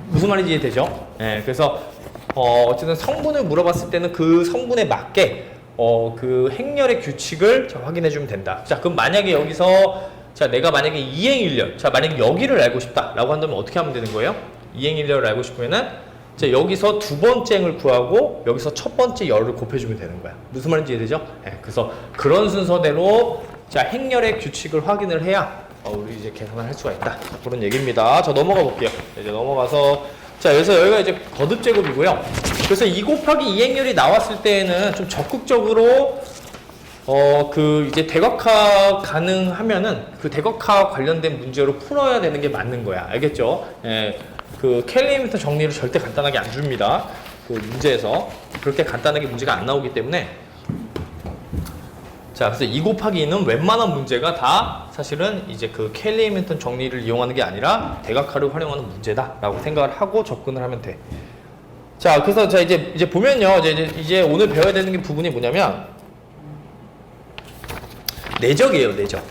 무슨 말인지 이해되죠? 예, 그래서 어쨌든 성분을 물어봤을 때는 그 성분에 맞게 그 행렬의 규칙을 자, 확인해 주면 된다. 자, 그럼 만약에 여기서, 자, 내가 만약에 2행 1렬, 자, 만약에 여기를 알고 싶다라고 한다면 어떻게 하면 되는 거예요? 2행 1렬을 알고 싶으면은, 자, 여기서 두 번째 행을 구하고 여기서 첫 번째 열을 곱해주면 되는 거야. 무슨 말인지 이해되죠? 네, 그래서 그런 순서대로, 자, 행렬의 규칙을 확인을 해야 우리 이제 계산을 할 수가 있다. 자, 그런 얘기입니다. 자, 넘어가 볼게요. 이제 넘어가서, 자, 그래서 여기가 이제 거듭 제곱이고요. 그래서 2 곱하기 2행렬이 나왔을 때에는 좀 적극적으로 그 이제 대각화 가능하면은 그 대각화 관련된 문제로 풀어야 되는 게 맞는 거야. 알겠죠? 예, 그 캘리미터 정리를 절대 간단하게 안 줍니다. 그 문제에서 그렇게 간단하게 문제가 안 나오기 때문에. 자, 그래서 2 곱하기 2는 웬만한 문제가 다 사실은 이제 그 캘리미터 정리를 이용하는 게 아니라 대각화를 활용하는 문제다라고 생각을 하고 접근을 하면 돼. 자, 그래서 자 이제 보면요, 이제 오늘 배워야 되는 게 부분이 뭐냐면 내적이에요, 내적.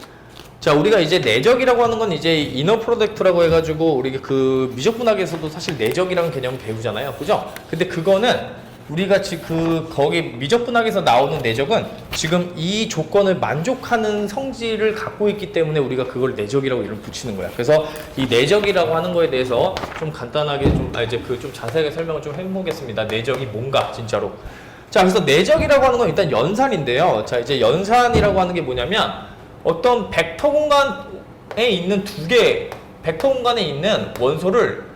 자, 우리가 이제 내적이라고 하는 건 이제 이너 프로덕트라고 해가지고 우리 그 미적분학에서도 사실 내적이라는 개념을 배우잖아요, 그죠? 근데 그거는 우리가 지금 거기 미적분학에서 나오는 내적은 지금 이 조건을 만족하는 성질을 갖고 있기 때문에 우리가 그걸 내적이라고 이름 붙이는 거야. 그래서 이 내적이라고 하는 거에 대해서 좀 간단하게 좀 자세하게 설명을 좀 해보겠습니다. 내적이 뭔가 진짜로. 자, 그래서 내적이라고 하는 건 일단 연산인데요. 자, 이제 연산이라고 하는 게 뭐냐면 어떤 벡터 공간에 있는 벡터 공간에 있는 원소를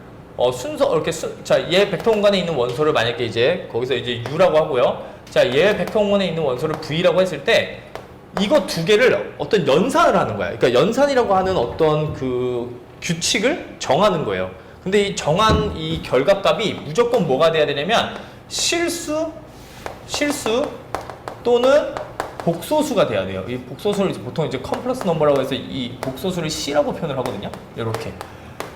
순서 이렇게 자, 얘 벡터 공간에 있는 원소를 만약에 이제 거기서 이제 U라고 하고요. 자, 얘 벡터 공간에 있는 원소를 V라고 했을 때 이거 두 개를 어떤 연산을 하는 거야. 그러니까 연산이라고 하는 어떤 그 규칙을 정하는 거예요. 근데 이 정한 이 결과값이 무조건 뭐가 돼야 되냐면 실수 또는 복소수가 돼야 돼요. 이 복소수를 보통 이제 컴플렉스 넘버라고 해서 이 복소수를 C라고 표현을 하거든요. 이렇게.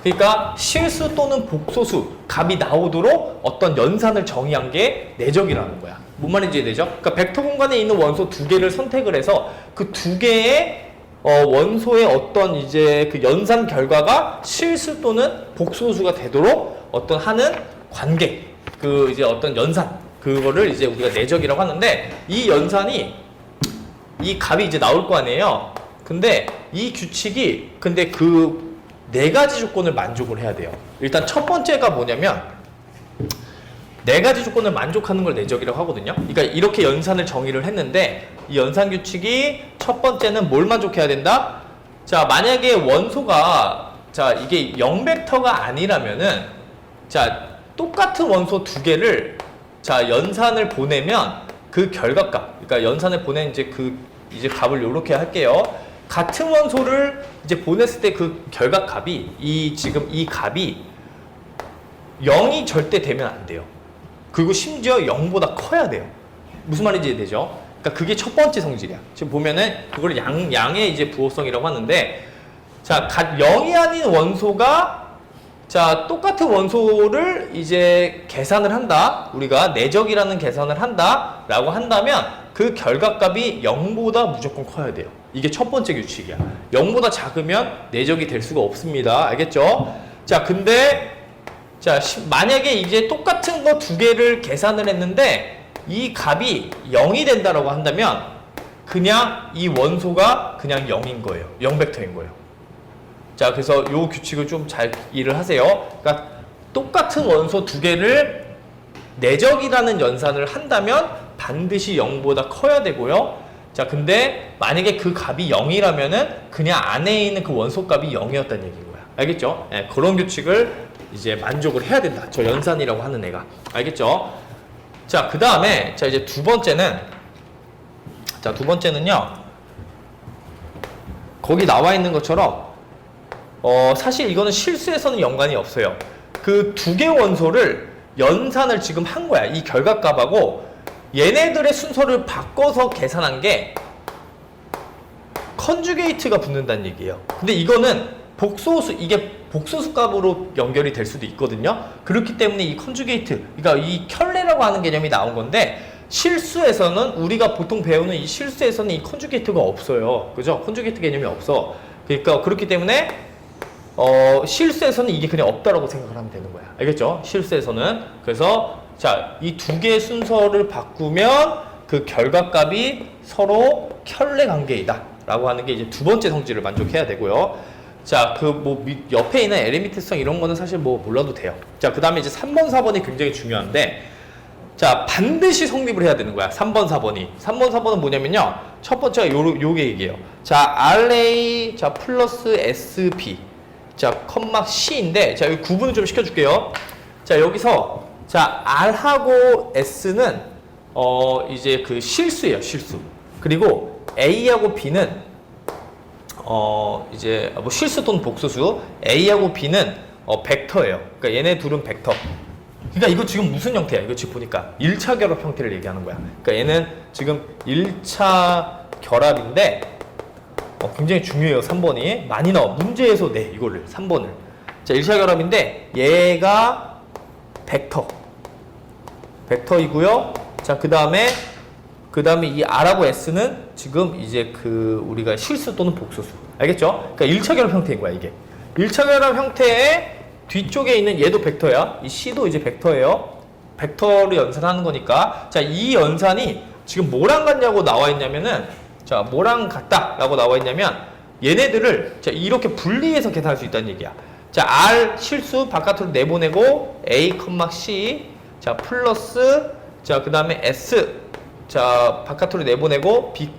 그러니까 실수 또는 복소수 값이 나오도록 어떤 연산을 정의한 게 내적이라는 거야. 뭔 말인지 이해되죠? 그러니까 벡터 공간에 있는 원소 두 개를 선택을 해서 그 두 개의 원소의 어떤 이제 그 연산 결과가 실수 또는 복소수가 되도록 어떤 하는 관계, 그 이제 어떤 연산, 그거를 이제 우리가 내적이라고 하는데 이 연산이 이 값이 이제 나올 거 아니에요. 근데 이 규칙이 근데 그 네 가지 조건을 만족을 해야 돼요. 일단 첫 번째가 뭐냐면 네 가지 조건을 만족하는 걸 내적이라고 하거든요. 그러니까 이렇게 연산을 정의를 했는데 이 연산 규칙이 첫 번째는 뭘 만족해야 된다? 자, 만약에 원소가 자 이게 0벡터가 아니라면은 자 똑같은 원소 두 개를 자 연산을 보내면 그 결과값, 그러니까 연산을 보낸 이제 그 이제 값을 이렇게 할게요. 같은 원소를 이제 보냈을 때 그 결과값이 지금 이 값이 0이 절대 되면 안 돼요. 그리고 심지어 0보다 커야 돼요. 무슨 말인지 이해되죠? 그러니까 그게 첫 번째 성질이야. 지금 보면은 그걸 양의 이제 부호성이라고 하는데, 자, 0이 아닌 원소가 자 똑같은 원소를 이제 계산을 한다. 우리가 내적이라는 계산을 한다라고 한다면 그 결과값이 0보다 무조건 커야 돼요. 이게 첫 번째 규칙이야. 0보다 작으면 내적이 될 수가 없습니다. 알겠죠? 자, 근데 자 만약에 이제 똑같은 거 두 개를 계산을 했는데 이 값이 0이 된다라고 한다면 그냥 이 원소가 그냥 0인 거예요. 0벡터인 거예요. 자, 그래서 요 규칙을 좀 잘 이해를 하세요. 그러니까 똑같은 원소 두 개를 내적이라는 연산을 한다면 반드시 0보다 커야 되고요. 자, 근데 만약에 그 값이 0이라면은 그냥 안에 있는 그 원소 값이 0이었다는 얘기인 거야. 알겠죠? 예, 그런 규칙을 이제 만족을 해야 된다. 저 연산이라고 하는 애가. 알겠죠? 자, 그 다음에, 자, 이제 두 번째는요, 거기 나와 있는 것처럼, 사실 이거는 실수에서는 연관이 없어요. 그 두 개 원소를 연산을 지금 한 거야. 이 결과값하고 얘네들의 순서를 바꿔서 계산한 게 컨주게이트가 붙는다는 얘기예요. 근데 이거는 이게 복소수 값으로 연결이 될 수도 있거든요. 그렇기 때문에 이 컨주게이트, 그러니까 이 켤레라고 하는 개념이 나온 건데 실수에서는 우리가 보통 배우는 이 실수에서는 이 컨주게이트가 없어요. 그죠? 컨주게이트 개념이 없어. 그러니까 그렇기 때문에 실수에서는 이게 그냥 없다라고 생각을 하면 되는 거야. 알겠죠? 실수에서는. 그래서 자, 이 두 개의 순서를 바꾸면 그 결과값이 서로 켤레 관계이다 라고 하는 게 이제 두 번째 성질을 만족해야 되고요. 자, 옆에 있는 에레미트성 이런 거는 사실 몰라도 돼요. 자, 그 다음에 이제 3번, 4번이 굉장히 중요한데, 자, 반드시 성립을 해야 되는 거야. 3번, 4번이. 3번, 4번은 뭐냐면요. 첫 번째가 요게 얘기예요. 자, RA, 자, 플러스 SB. 자, 컴마 C인데, 자, 여기 구분을 좀 시켜줄게요. 자, 여기서, 자, R하고 S는, 이제 그 실수예요, 실수. 그리고 A하고 B는, 이제, 실수 또는 복소수. A하고 B는, 벡터예요. 그러니까 얘네 둘은 벡터. 그러니까 이거 지금 무슨 형태야? 이거 지금 보니까 1차 결합 형태를 얘기하는 거야. 그러니까 얘는 지금 1차 결합인데, 굉장히 중요해요. 3번이 많이 나와. 문제에서 이거를 3번을. 자, 1차 결합인데 얘가 벡터이고요. 자, 그다음에 이 R하고 S는 지금 이제 우리가 실수 또는 복소수. 알겠죠? 그러니까 1차 결합 형태인 거야, 이게. 1차 결합 형태의 뒤쪽에 있는 얘도 벡터야. 이 C도 이제 벡터예요. 벡터를 연산하는 거니까. 자, 이 연산이 지금 뭐랑 같냐고 나와 있냐면은, 자, 뭐랑 같다라고 나와 있냐면 얘네들을 자, 이렇게 분리해서 계산할 수 있다는 얘기야. 자, R 실수 바깥으로 내보내고 A, C 자, 플러스 자, 그다음에 S 자, 바깥으로 내보내고 B,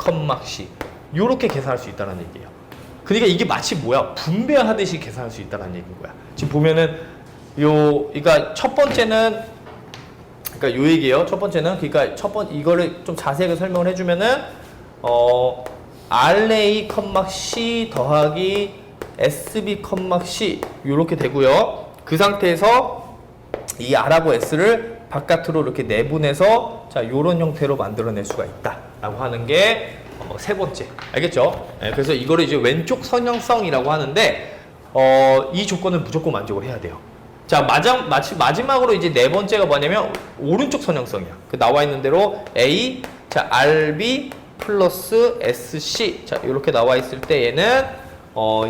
C 요렇게 계산할 수 있다는 얘기예요. 그러니까 이게 마치 분배하듯이 계산할 수 있다는 얘기인 거야. 지금 보면은 그러니까 첫 번째는 그러니까 요 얘기예요. 첫 번째는 그러니까 이거를 좀 자세하게 설명을 해주면은 RA, C 더하기 SB, C 요렇게 되고요. 그 상태에서 이 R하고 S를 바깥으로 이렇게 내보내서 자, 요런 형태로 만들어낼 수가 있다 라고 하는 게 세 번째. 알겠죠? 네, 그래서 이거를 이제 왼쪽 선형성이라고 하는데 이 조건을 무조건 만족을 해야 돼요. 자, 마지막으로 이제 네 번째가 뭐냐면 오른쪽 선형성이야. 그 나와 있는 대로 A, 자, RB 플러스 SC 자, 이렇게 나와 있을 때 얘는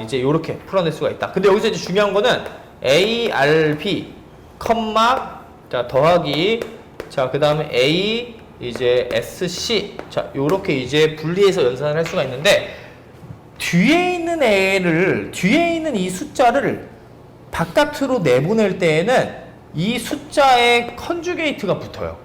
이제 이렇게 풀어낼 수가 있다. 근데 여기서 이제 중요한 거는 ARB 자, 더하기 자, 그다음에 A 이제 SC 자, 요렇게 이제 분리해서 연산을 할 수가 있는데 뒤에 있는 이 숫자를 바깥으로 내보낼 때에는 이 숫자에 컨주게이트가 붙어요.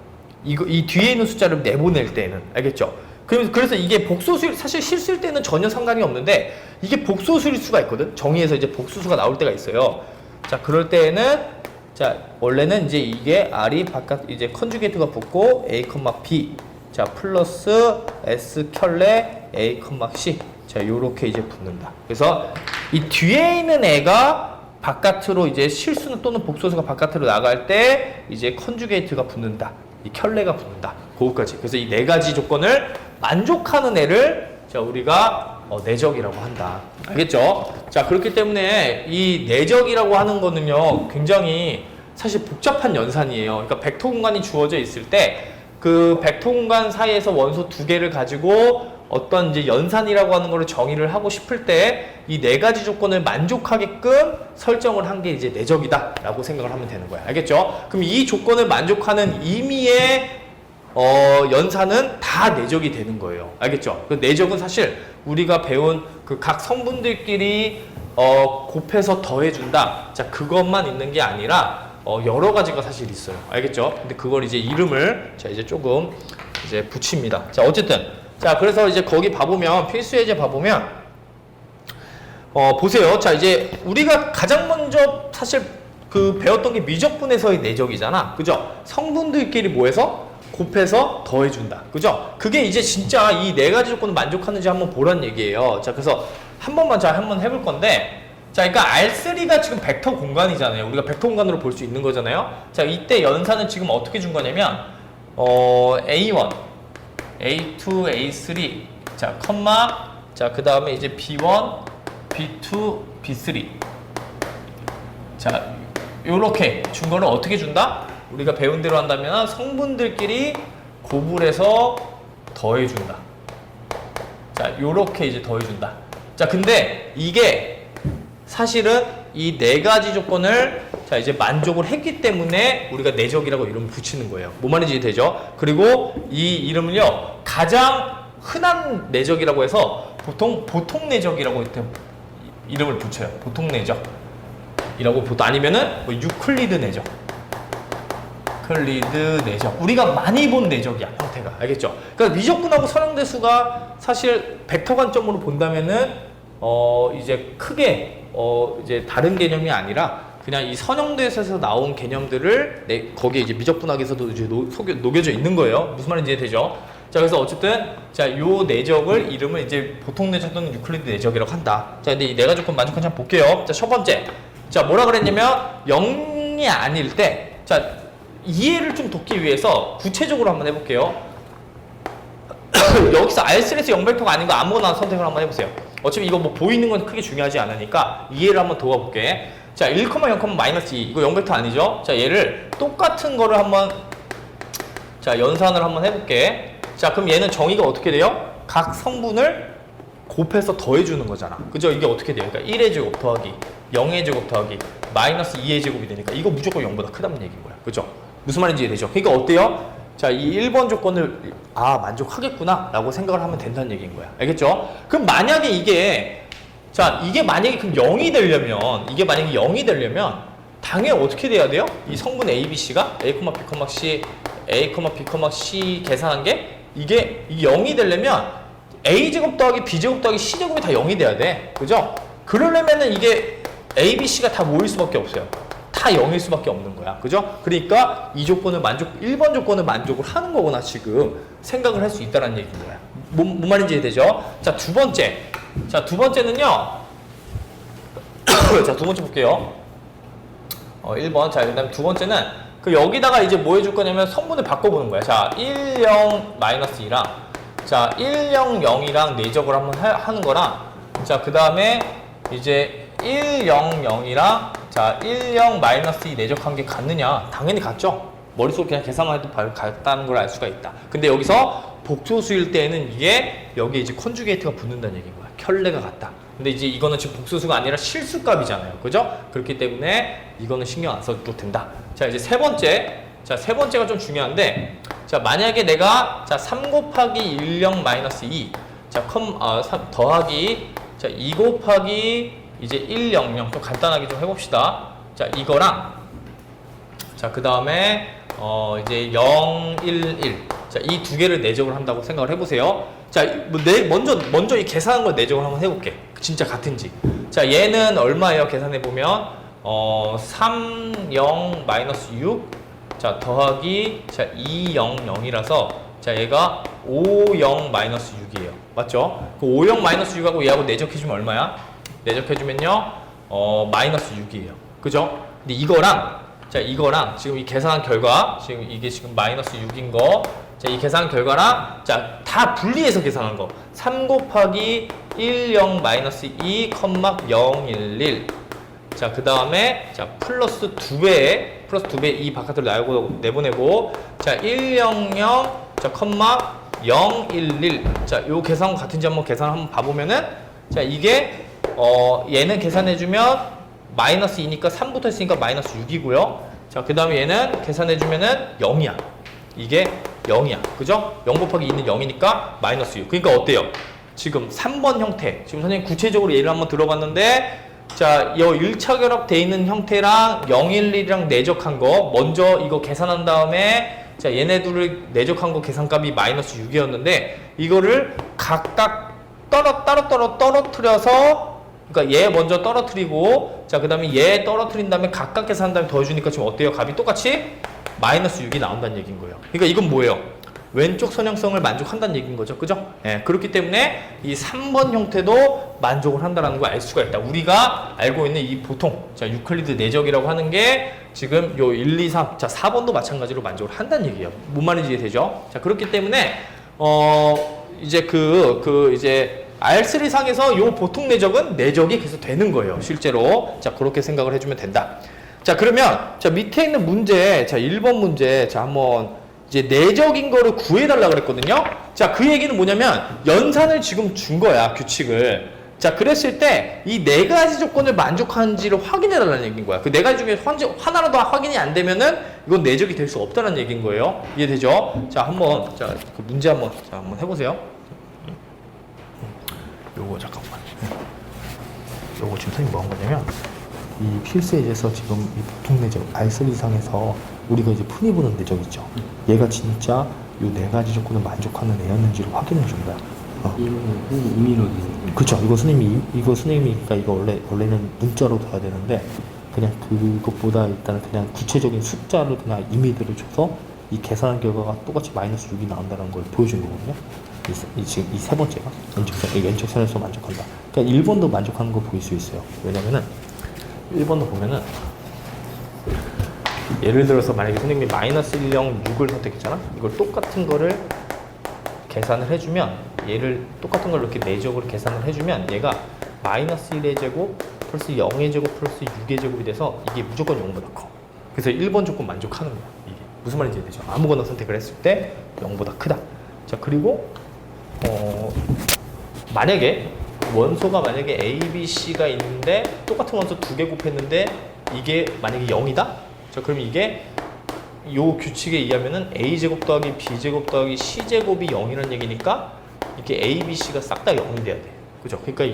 이 뒤에 있는 숫자를 내보낼 때는 알겠죠? 그래서 이게 복소수일, 사실 실수일 때는 전혀 상관이 없는데 이게 복소수일 수가 있거든. 정의에서 이제 복소수가 나올 때가 있어요. 자, 그럴 때에는 자, 원래는 이제 이게 R이 이제 컨주게이트가 붙고 A, B 자, 플러스 S 켤레 A, C 자, 요렇게 이제 붙는다. 그래서 이 뒤에 있는 애가 바깥으로 이제 실수는 또는 복소수가 바깥으로 나갈 때 이제 컨주게이트가 붙는다. 이 켤레가 붙는다. 그거까지. 그래서 이 네 가지 조건을 만족하는 애를 자, 우리가 내적이라고 한다. 알겠죠? 자, 그렇기 때문에 이 내적이라고 하는 거는요, 굉장히 사실 복잡한 연산이에요. 그러니까 벡터 공간이 주어져 있을 때 그 벡터 공간 사이에서 원소 두 개를 가지고 어떤 이제 연산이라고 하는 거를 정의를 하고 싶을 때 이 네 가지 조건을 만족하게끔 설정을 한 게 이제 내적이다라고 생각을 하면 되는 거야. 알겠죠? 그럼 이 조건을 만족하는 임의의 연산은 다 내적이 되는 거예요. 알겠죠? 그 내적은 사실 우리가 배운 그 각 성분들끼리 곱해서 더해준다. 자, 그것만 있는 게 아니라 여러 가지가 사실 있어요. 알겠죠? 근데 그걸 이제 이름을 자, 이제 조금 이제 붙입니다. 자, 어쨌든 자, 그래서 이제 거기 봐보면, 필수 예제 봐보면, 보세요. 자, 이제 우리가 가장 먼저 사실 그 배웠던 게 미적분에서의 내적이잖아. 그죠? 성분들끼리 뭐해서? 곱해서 더해준다. 그죠? 그게 이제 진짜 이 네 가지 조건을 만족하는지 한번 보란 얘기예요. 자, 그래서 한 번만 자, 한번 해볼 건데, 자, 그러니까 R3가 지금 벡터 공간이잖아요. 우리가 벡터 공간으로 볼 수 있는 거잖아요. 자, 이때 연산은 지금 어떻게 준 거냐면, A1, A2, A3, 자, 컴마, 자, 그 다음에 이제 B1, B2, B3. 자, 요렇게 준 거를 어떻게 준다? 우리가 배운 대로 한다면 성분들끼리 곱을해서 더해준다. 자, 요렇게 이제 더해준다. 자, 근데 이게 사실은 이 네 가지 조건을 자, 이제 만족을 했기 때문에 우리가 내적이라고 이름을 붙이는 거예요. 뭔 말인지 되죠? 그리고 이 이름을요, 가장 흔한 내적이라고 해서 보통 내적이라고 이름을 붙여요. 보통 내적. 이라고 보통 아니면은 뭐 유클리드 내적. 유클리드 내적. 우리가 많이 본 내적이야, 형태가. 알겠죠? 그러니까 미적분하고 선형대수가 사실 벡터 관점으로 본다면은 이제 크게 이제 다른 개념이 아니라 그냥 이 선형대수에서 나온 개념들을 거기에 이제 미적분학에서도 이제 녹여져 있는 거예요. 무슨 말인지 이해되죠? 자, 그래서 어쨌든 자, 요 내적을 이름을 이제 보통 내적 또는 유클리드 내적이라고 한다. 자, 근데 이 네 가지 조건 만족한지 한번 볼게요. 자, 첫 번째. 자, 뭐라 그랬냐면 0이 아닐 때, 자, 이해를 좀 돕기 위해서 구체적으로 한번 해볼게요. 여기서 R3에서 0벡터가 아닌 거 아무거나 선택을 한번 해보세요. 어차피 이거 뭐 보이는 건 크게 중요하지 않으니까 이해를 한번 도와볼게. 자, 1, 0, 마이너스 2. 이거 0벡터 아니죠? 자, 얘를 똑같은 거를 한번 자, 연산을 한번 해볼게. 자, 그럼 얘는 정의가 어떻게 돼요? 각 성분을 곱해서 더해주는 거잖아. 그죠? 이게 어떻게 돼요? 그러니까 1의 제곱 더하기 0의 제곱 더하기 마이너스 2의 제곱이 되니까 이거 무조건 0보다 크다는 얘기인 거야. 그죠? 무슨 말인지 이해되죠? 그러니까 어때요? 자, 이 1번 조건을 만족하겠구나 라고 생각을 하면 된다는 얘기인 거야. 알겠죠? 그럼 만약에 이게 만약에 그럼 0이 되려면 만약에 0이 되려면 당연히 어떻게 돼야 돼요? 이 성분 A, B, C가 A, B, C, A, B, C 계산한 게 이게 0이 되려면 A제곱 더하기 B제곱 더하기 C제곱이 다 0이 돼야 돼. 그죠? 그러려면은 이게 A, B, C가 다 모일 수밖에 없어요. 다 0일 수밖에 없는 거야. 그죠? 그러니까 이 조건을 1번 조건을 만족을 하는 거구나 지금 생각을 할 수 있다는 얘기인 거야. 뭔 말인지 이해되죠? 자, 두 번째. 자, 두 번째는요. 자, 두 번째 볼게요. 1번. 자, 그 다음에 두 번째는 여기다가 이제 뭐 해줄 거냐면 성분을 바꿔보는 거야. 자, 1, 0, 마이너스 2랑 자, 1, 0, 0이랑 내적을 한번 하는 거랑 자, 그 다음에 이제 1, 0, 0이랑 자, 1, 0, 마이너스 2 내적한 게 같느냐? 당연히 같죠? 머릿속으로 그냥 계산만 해도 같다는 걸 알 수가 있다. 근데 여기서 복소수일 때에는 이게 여기에 이제 컨주게이트가 붙는다는 얘기인 거야. 켤레가 같다. 근데 이제 이거는 지금 복소수가 아니라 실수값이잖아요. 그죠? 그렇기 때문에 이거는 신경 안 써도 된다. 자, 이제 세 번째. 자, 세 번째가 좀 중요한데 자, 만약에 내가 자, 3 곱하기 1, 0, 마이너스 2 자, 더하기 자, 2 곱하기 이제 1, 0, 0 좀 간단하게 좀 해봅시다. 자, 이거랑 자, 그 다음에 이제 0, 1, 1 자, 이 두 개를 내적을 한다고 생각을 해보세요. 자, 먼저 이 계산한 걸 내적을 한번 해볼게. 진짜 같은지. 자, 얘는 얼마예요? 계산해보면 3, 0, 마이너스 6 자, 더하기 자, 2, 0, 0이라서 자, 얘가 5, 0, 마이너스 6이에요. 맞죠? 그 5, 0, 마이너스 6하고 얘하고 내적해주면 얼마야? 내적해주면요 마이너스 6이에요. 그죠? 근데 이거랑 지금 이 계산한 결과 지금 이게 지금 마이너스 6인 거 자, 이 계산 결과랑 자, 다 분리해서 계산한 거 3 곱하기 1, 0, 마이너스 2, 0, 1, 1 자, 그 다음에 자, 플러스 2배 이 바깥으로 내보내고 자, 1, 0, 0 자, 0, 1, 1 자, 요 계산과 같은지 한번 계산을 한번 봐보면은 자, 이게 얘는 계산해주면 마이너스 2니까 3부터 했으니까 마이너스 6이고요. 자, 그 다음에 얘는 계산해주면은 0이야. 이게 0이야. 그죠? 0 곱하기 2는 0이니까 마이너스 6. 그러니까 어때요? 지금 3번 형태. 지금 선생님 구체적으로 예를 한번 들어봤는데 자, 이 1차 결합 돼 있는 형태랑 0, 1, 1이랑 내적한 거 먼저 이거 계산한 다음에 자, 얘네들을 내적한 거 계산값이 마이너스 6이었는데 이거를 각각 떨어뜨려서, 그러니까 얘 먼저 떨어뜨리고, 자, 그 다음에 얘 떨어뜨린 다음에 각각 계산한 다음에 더해주니까 지금 어때요? 값이 똑같이 마이너스 6이 나온다는 얘기인 거예요. 그러니까 이건 뭐예요? 왼쪽 선형성을 만족한다는 얘기인 거죠. 그죠? 예, 그렇기 때문에 이 3번 형태도 만족을 한다는 걸 알 수가 있다. 우리가 알고 있는 이 보통, 자, 유클리드 내적이라고 하는 게 지금 요 1, 2, 3, 자, 4번도 마찬가지로 만족을 한다는 얘기예요. 뭔 말인지 이해되죠? 자, 그렇기 때문에, 이제 이제 R3상에서 요 보통 내적은 내적이 계속 되는 거예요. 실제로. 자, 그렇게 생각을 해주면 된다. 자, 그러면, 자, 밑에 있는 문제, 자, 1번 문제, 자, 한번 이제 내적인 거를 구해달라 그랬거든요. 자, 그 얘기는 뭐냐면 연산을 지금 준 거야, 규칙을. 자, 그랬을 때 이 네 가지 조건을 만족하는지를 확인해달라는 얘기인 거야. 그 네 가지 중에 하나라도 확인이 안 되면은 이건 내적이 될 수 없다는 얘기인 거예요. 이해되죠? 자, 한번, 자, 그 문제 한번, 자, 한번 해보세요. 요거 잠깐만. 요거 지금 선생님 뭐 한 거냐면 이 필수에서 지금 이 보통 내적 R3상에서 우리가 이제 흔히 보는 내적 있죠. 얘가 진짜 요 네 가지 조건을 만족하는 애였는지를 확인해 준 거야.
의미로
그렇죠. 이거 스님이 그러니까 이거 원래는 문자로 둬야 되는데 그냥 그것보다 일단은 그냥 구체적인 숫자를 그냥 임의대로 줘서 이 계산한 결과가 똑같이 마이너스 6이 나온다는 걸 보여준 거거든요. 지금 이 세 번째가 왼쪽선에서 만족한다. 그러니까 1번도 만족하는 거 보일 수 있어요. 왜냐면은 1번도 보면은 예를 들어서 만약에 선생님이 마이너스 1, 0, 6을 선택했잖아. 이걸 똑같은 거를 계산을 해주면 얘를 똑같은 걸 이렇게 내적으로 계산을 해주면 얘가 마이너스 1의 제곱 플러스 0의 제곱 플러스 6의 제곱이 돼서 이게 무조건 0보다 커. 그래서 1번 조건 만족하는 거야. 이게 무슨 말인지 이해되죠? 아무거나 선택을 했을 때 0보다 크다. 자, 그리고 만약에 원소가 만약에 A, B, C가 있는데 똑같은 원소 두 개 곱했는데 이게 만약에 0이다? 자, 그럼 이게 요 규칙에 의하면은 A제곱 더하기 B제곱 더하기 C제곱이 0이라는 얘기니까 이렇게 A, B, C가 싹 다 0이 돼야 돼. 그죠? 그러니까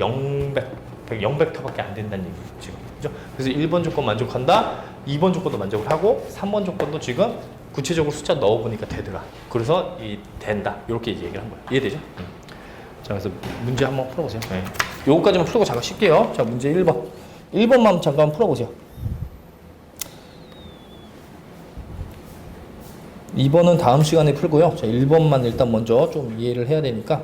0벡터밖에 안 된다는 얘기예요. 지금. 그죠? 그래서 1번 조건 만족한다. 2번 조건도 만족을 하고 3번 조건도 지금 구체적으로 숫자 넣어보니까 되더라. 그래서 된다. 이렇게 얘기를 한 거야. 이해되죠? 자, 그래서 문제 한번 풀어보세요. 네. 요거까지만 풀고 잠깐 쉴게요. 자, 문제 1번. 1번만 잠깐 풀어보세요. 2번은 다음 시간에 풀고요. 자, 1번만 일단 먼저 좀 이해를 해야 되니까.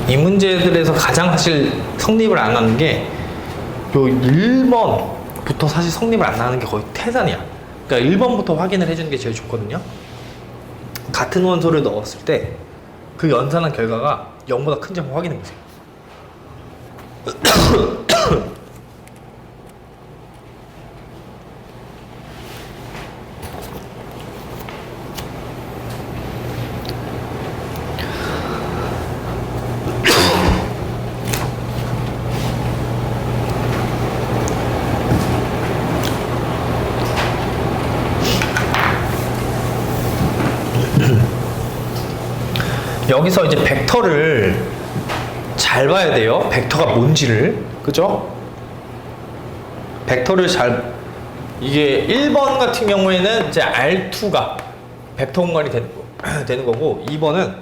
이 문제들에서 가장 사실 성립을 안 하는 게 요 1번부터 사실 성립을 안 하는 게 거의 태산이야. 그러니까 1번부터 확인을 해주는 게 제일 좋거든요. 같은 원소를 넣었을 때 그 연산한 결과가 0보다 큰지 한번 확인해 보세요. 여기서 이제 벡터를 잘 봐야 돼요. 벡터가 뭔지를. 그죠? 벡터를 이게 1번 같은 경우에는 이제 R2가 벡터 공간이 되는 거고, 2번은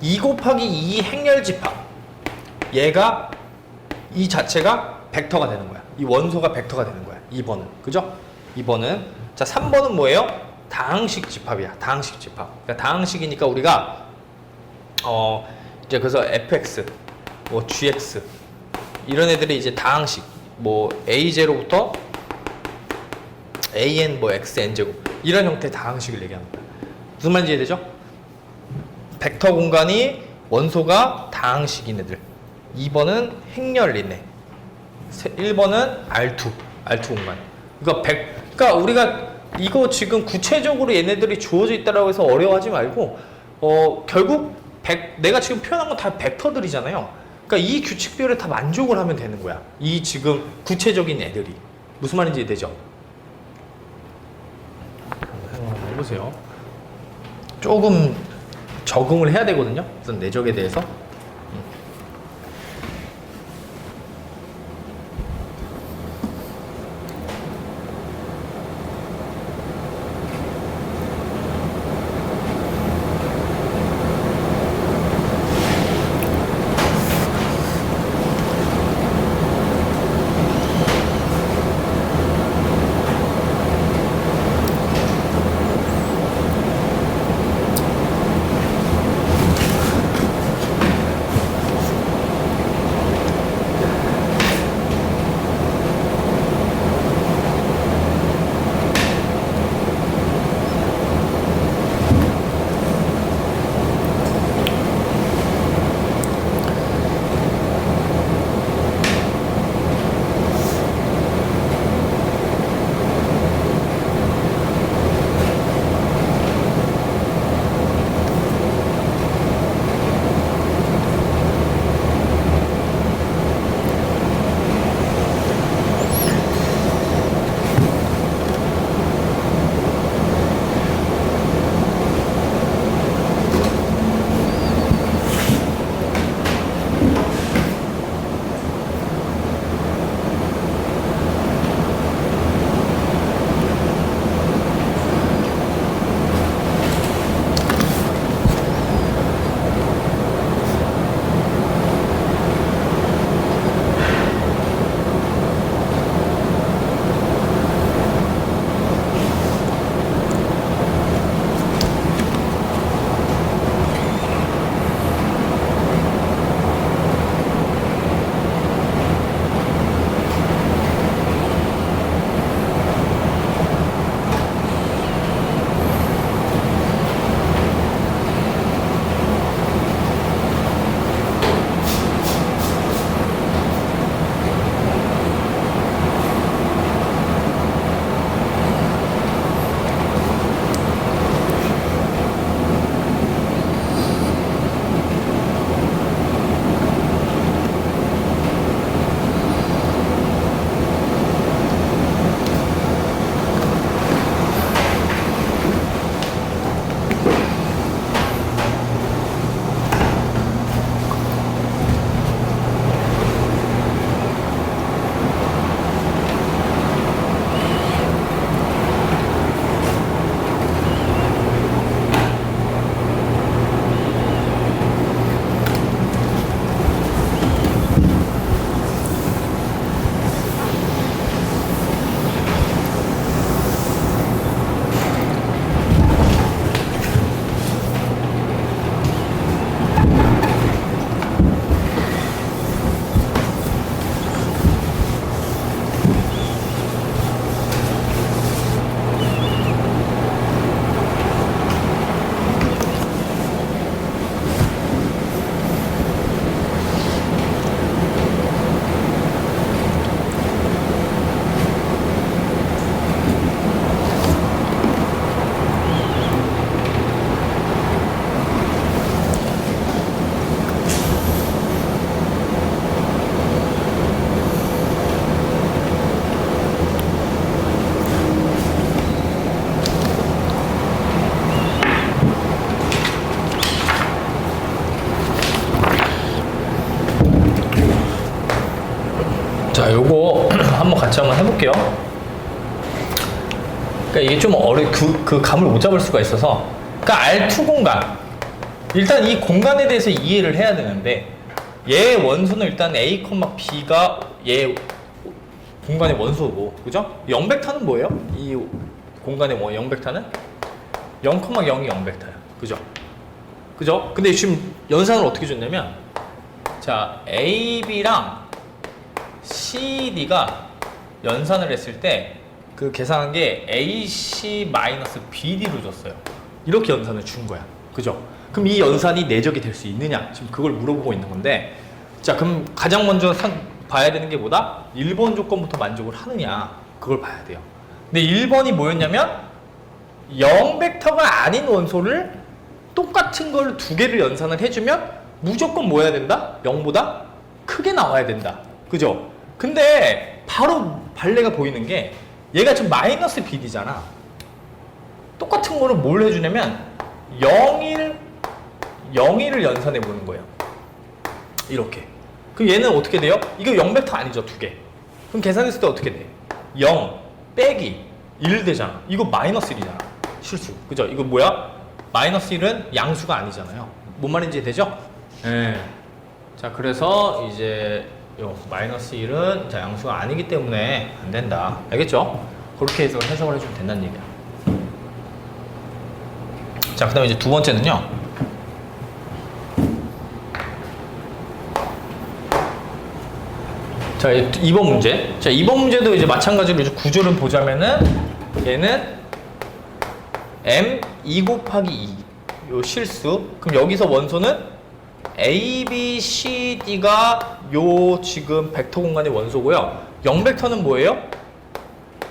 2 곱하기 2 행렬 집합. 얘가 이 자체가 벡터가 되는 거야. 이 원소가 벡터가 되는 거야. 2번은. 그죠? 2번은. 자, 3번은 뭐예요? 다항식 집합이야. 다항식 집합. 그러니까 다항식이니까 우리가 이제 그래서 fx, 뭐 gx 이런 애들이 이제 다항식. 뭐 a0부터 an 뭐 xn 제곱 이런 형태의 다항식을 얘기하는 거야. 무슨 말인지 이해되죠? 벡터 공간이 원소가 다항식인 애들. 2번은 행렬이네. 1번은 R2 공간. 그러니까 우리가 이거 지금 구체적으로 얘네들이 주어져 있다라고 해서 어려워하지 말고 결국 내가 지금 표현한 건 다 벡터들이잖아요. 그러니까 이 규칙별에 다 만족을 하면 되는 거야. 이 지금 구체적인 애들이. 무슨 말인지 이해되죠? 한번 해보세요. 조금 적응을 해야 되거든요. 우선 내적에 대해서. 같이 한번 해볼게요. 그러니까 이게 좀 그 감을 못 잡을 수가 있어서. 그러니까 R2 공간. 일단 이 공간에 대해서 이해를 해야 되는데, 얘 원소는 일단 A, B가 얘 공간의 원소고, 그죠? 0벡터는 뭐예요? 이 공간의 0벡터는 0,0이 0벡터야. 그죠? 그죠? 근데 지금 연산을 어떻게 줬냐면, 자, AB랑 CD가 연산을 했을 때 그 계산한 게 AC-BD로 줬어요. 이렇게 연산을 준 거야. 그죠? 그럼 이 연산이 내적이 될 수 있느냐? 지금 그걸 물어보고 있는 건데, 자, 그럼 가장 먼저 봐야 되는 게 뭐다? 1번 조건부터 만족을 하느냐? 그걸 봐야 돼요. 근데 1번이 뭐였냐면 0벡터가 아닌 원소를 똑같은 걸 두 개를 연산을 해주면 무조건 뭐 해야 된다? 0보다 크게 나와야 된다. 그죠? 근데 바로 발레가 보이는 게 얘가 지금 마이너스 BD잖아. 똑같은 거를 뭘 해주냐면 0,1을 연산해 보는 거예요. 이렇게. 그럼 얘는 어떻게 돼요? 이거 0벡터 아니죠, 두 개. 그럼 계산했을 때 어떻게 돼? 0 빼기 1 되잖아. 이거 마이너스 1이잖아. 실수. 그죠? 이거 뭐야? 마이너스 1은 양수가 아니잖아요. 뭔 말인지 되죠? 예. 자, 그래서 이제 요 마이너스 1은 자, 양수가 아니기 때문에 안 된다. 알겠죠? 그렇게 해서 해석을 해주면 된다는 얘기야. 자, 그 다음에 이제 두 번째는요. 자, 2번 문제. 자, 2번 문제도 이제 마찬가지로 이제 구조를 보자면은 얘는 M2 곱하기 2. 요 실수. 그럼 여기서 원소는 A, B, C, D가 요 지금 벡터 공간의 원소고요. 0벡터는 뭐예요?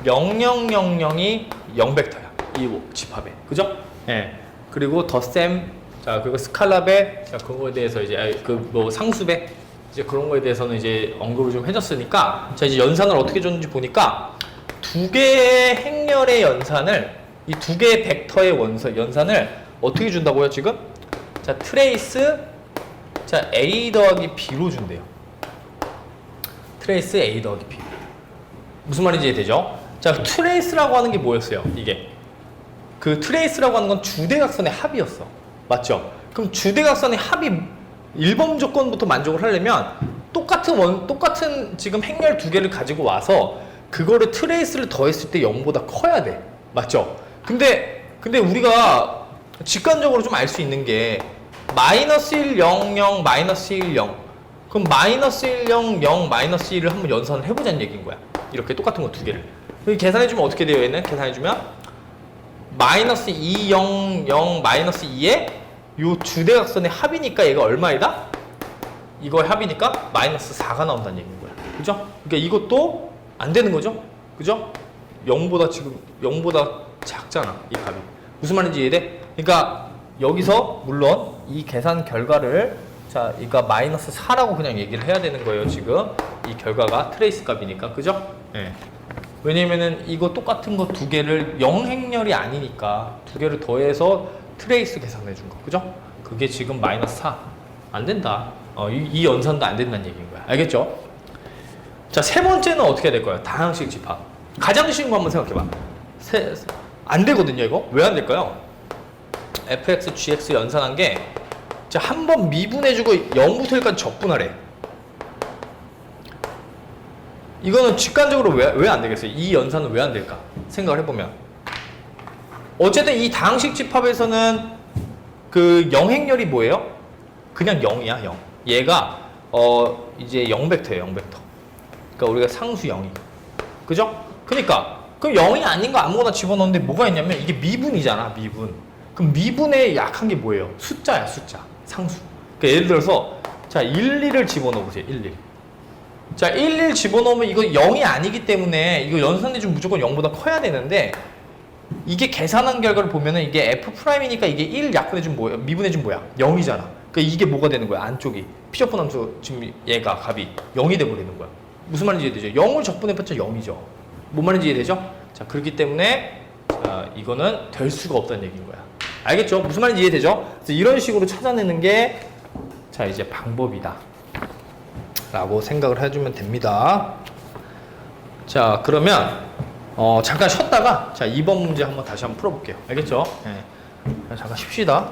0000이 0벡터야. 이 집합에. 그죠? 예. 그리고 덧셈, 자, 그리고 스칼라배, 자, 그거에 대해서 이제 그 뭐 상수배, 이제 그런 거에 대해서는 이제 언급을 좀 해줬으니까, 자, 이제 연산을 어떻게 줬는지 보니까 두 개의 행렬의 연산을, 이 두 개의 벡터의 연산을 어떻게 준다고요, 지금? 자, 트레이스, 자, A 더하기 B로 준대요. 트레이스 A 더하기 B. 무슨 말인지 이해되죠? 자, 트레이스라고 하는 게 뭐였어요? 이게. 그 트레이스라고 하는 건 주대각선의 합이었어. 맞죠? 그럼 주대각선의 합이 1번 조건부터 만족을 하려면 똑같은 지금 행렬 두 개를 가지고 와서 그거를 트레이스를 더했을 때 0보다 커야 돼. 맞죠? 근데 우리가 직관적으로 좀 알 수 있는 게 마이너스 1, 0, 0, 마이너스 1, 0. 그럼 마이너스 1, 0, 0, 마이너스 1을 한번 연산을 해보자는 얘기인 거야. 이렇게 똑같은 거 두 개를. 계산해주면 어떻게 돼요, 얘는? 계산해주면 마이너스 2, 0, 0, 마이너스 2에 요 주대각선의 합이니까 얘가 얼마이다? 이거의 합이니까 마이너스 4가 나온다는 얘기인 거야. 그죠? 그러니까 이것도 안 되는 거죠? 그죠? 0보다 작잖아, 이 값이. 무슨 말인지 이해돼? 그러니까 여기서 물론 이 계산 결과를, 자, 이거 마이너스 4라고 그냥 얘기를 해야 되는 거예요, 지금. 이 결과가 트레이스 값이니까. 그죠? 예. 왜냐면은 이거 똑같은 거 두 개를 0행렬이 아니니까 두 개를 더해서 트레이스 계산해 준 거. 그죠? 그게 지금 마이너스 4. 안 된다. 이 연산도 안 된다는 얘기인 거야. 알겠죠? 자, 세 번째는 어떻게 될 거예요? 다항식 집합. 가장 쉬운 거 한번 생각해 봐. 안 되거든요, 이거. 왜 안 될까요? fx, gx 연산한 게, 자, 한 번 미분해주고 0부터 1까지 적분하래. 이거는 직관적으로 왜 안 되겠어요? 이 연산은 왜 안 될까? 생각을 해보면. 어쨌든 이 다항식 집합에서는 그 0행렬이 뭐예요? 그냥 0이야, 0. 얘가, 이제 0벡터예요, 0벡터. 그러니까 우리가 상수 0이. 그죠? 그러니까, 그럼 0이 아닌 거 아무거나 집어넣는데 뭐가 있냐면 이게 미분이잖아, 미분. 그럼 미분에 약한 게 뭐예요? 숫자야, 숫자. 상수. 그러니까 예를 들어서, 자, 1, 2를 집어넣어보세요, 1, 2. 자, 1, 1 집어넣으면 이거 0이 아니기 때문에 이거 연산해주면 무조건 0보다 커야 되는데, 이게 계산한 결과를 보면은 이게 F'이니까 이게 1 약분해주면 뭐야? 미분해주면 뭐야? 0이잖아. 그러니까 이게 뭐가 되는 거야? 안쪽이. 피셔폰 함수 지금 얘가 값이 0이 돼버리는 거야. 무슨 말인지 이해되죠? 0을 적분해봤자 0이죠. 뭔 말인지 이해되죠? 자, 그렇기 때문에, 자, 이거는 될 수가 없다는 얘기인 거야. 알겠죠? 무슨 말인지 이해되죠? 그래서 이런 식으로 찾아내는 게, 자, 이제 방법이다 라고 생각을 해주면 됩니다. 자, 자, 그러면 잠깐 쉬었다가 자 2번 문제 한번 다시 한번 풀어볼게요. 알겠죠? 네. 잠깐 쉽시다.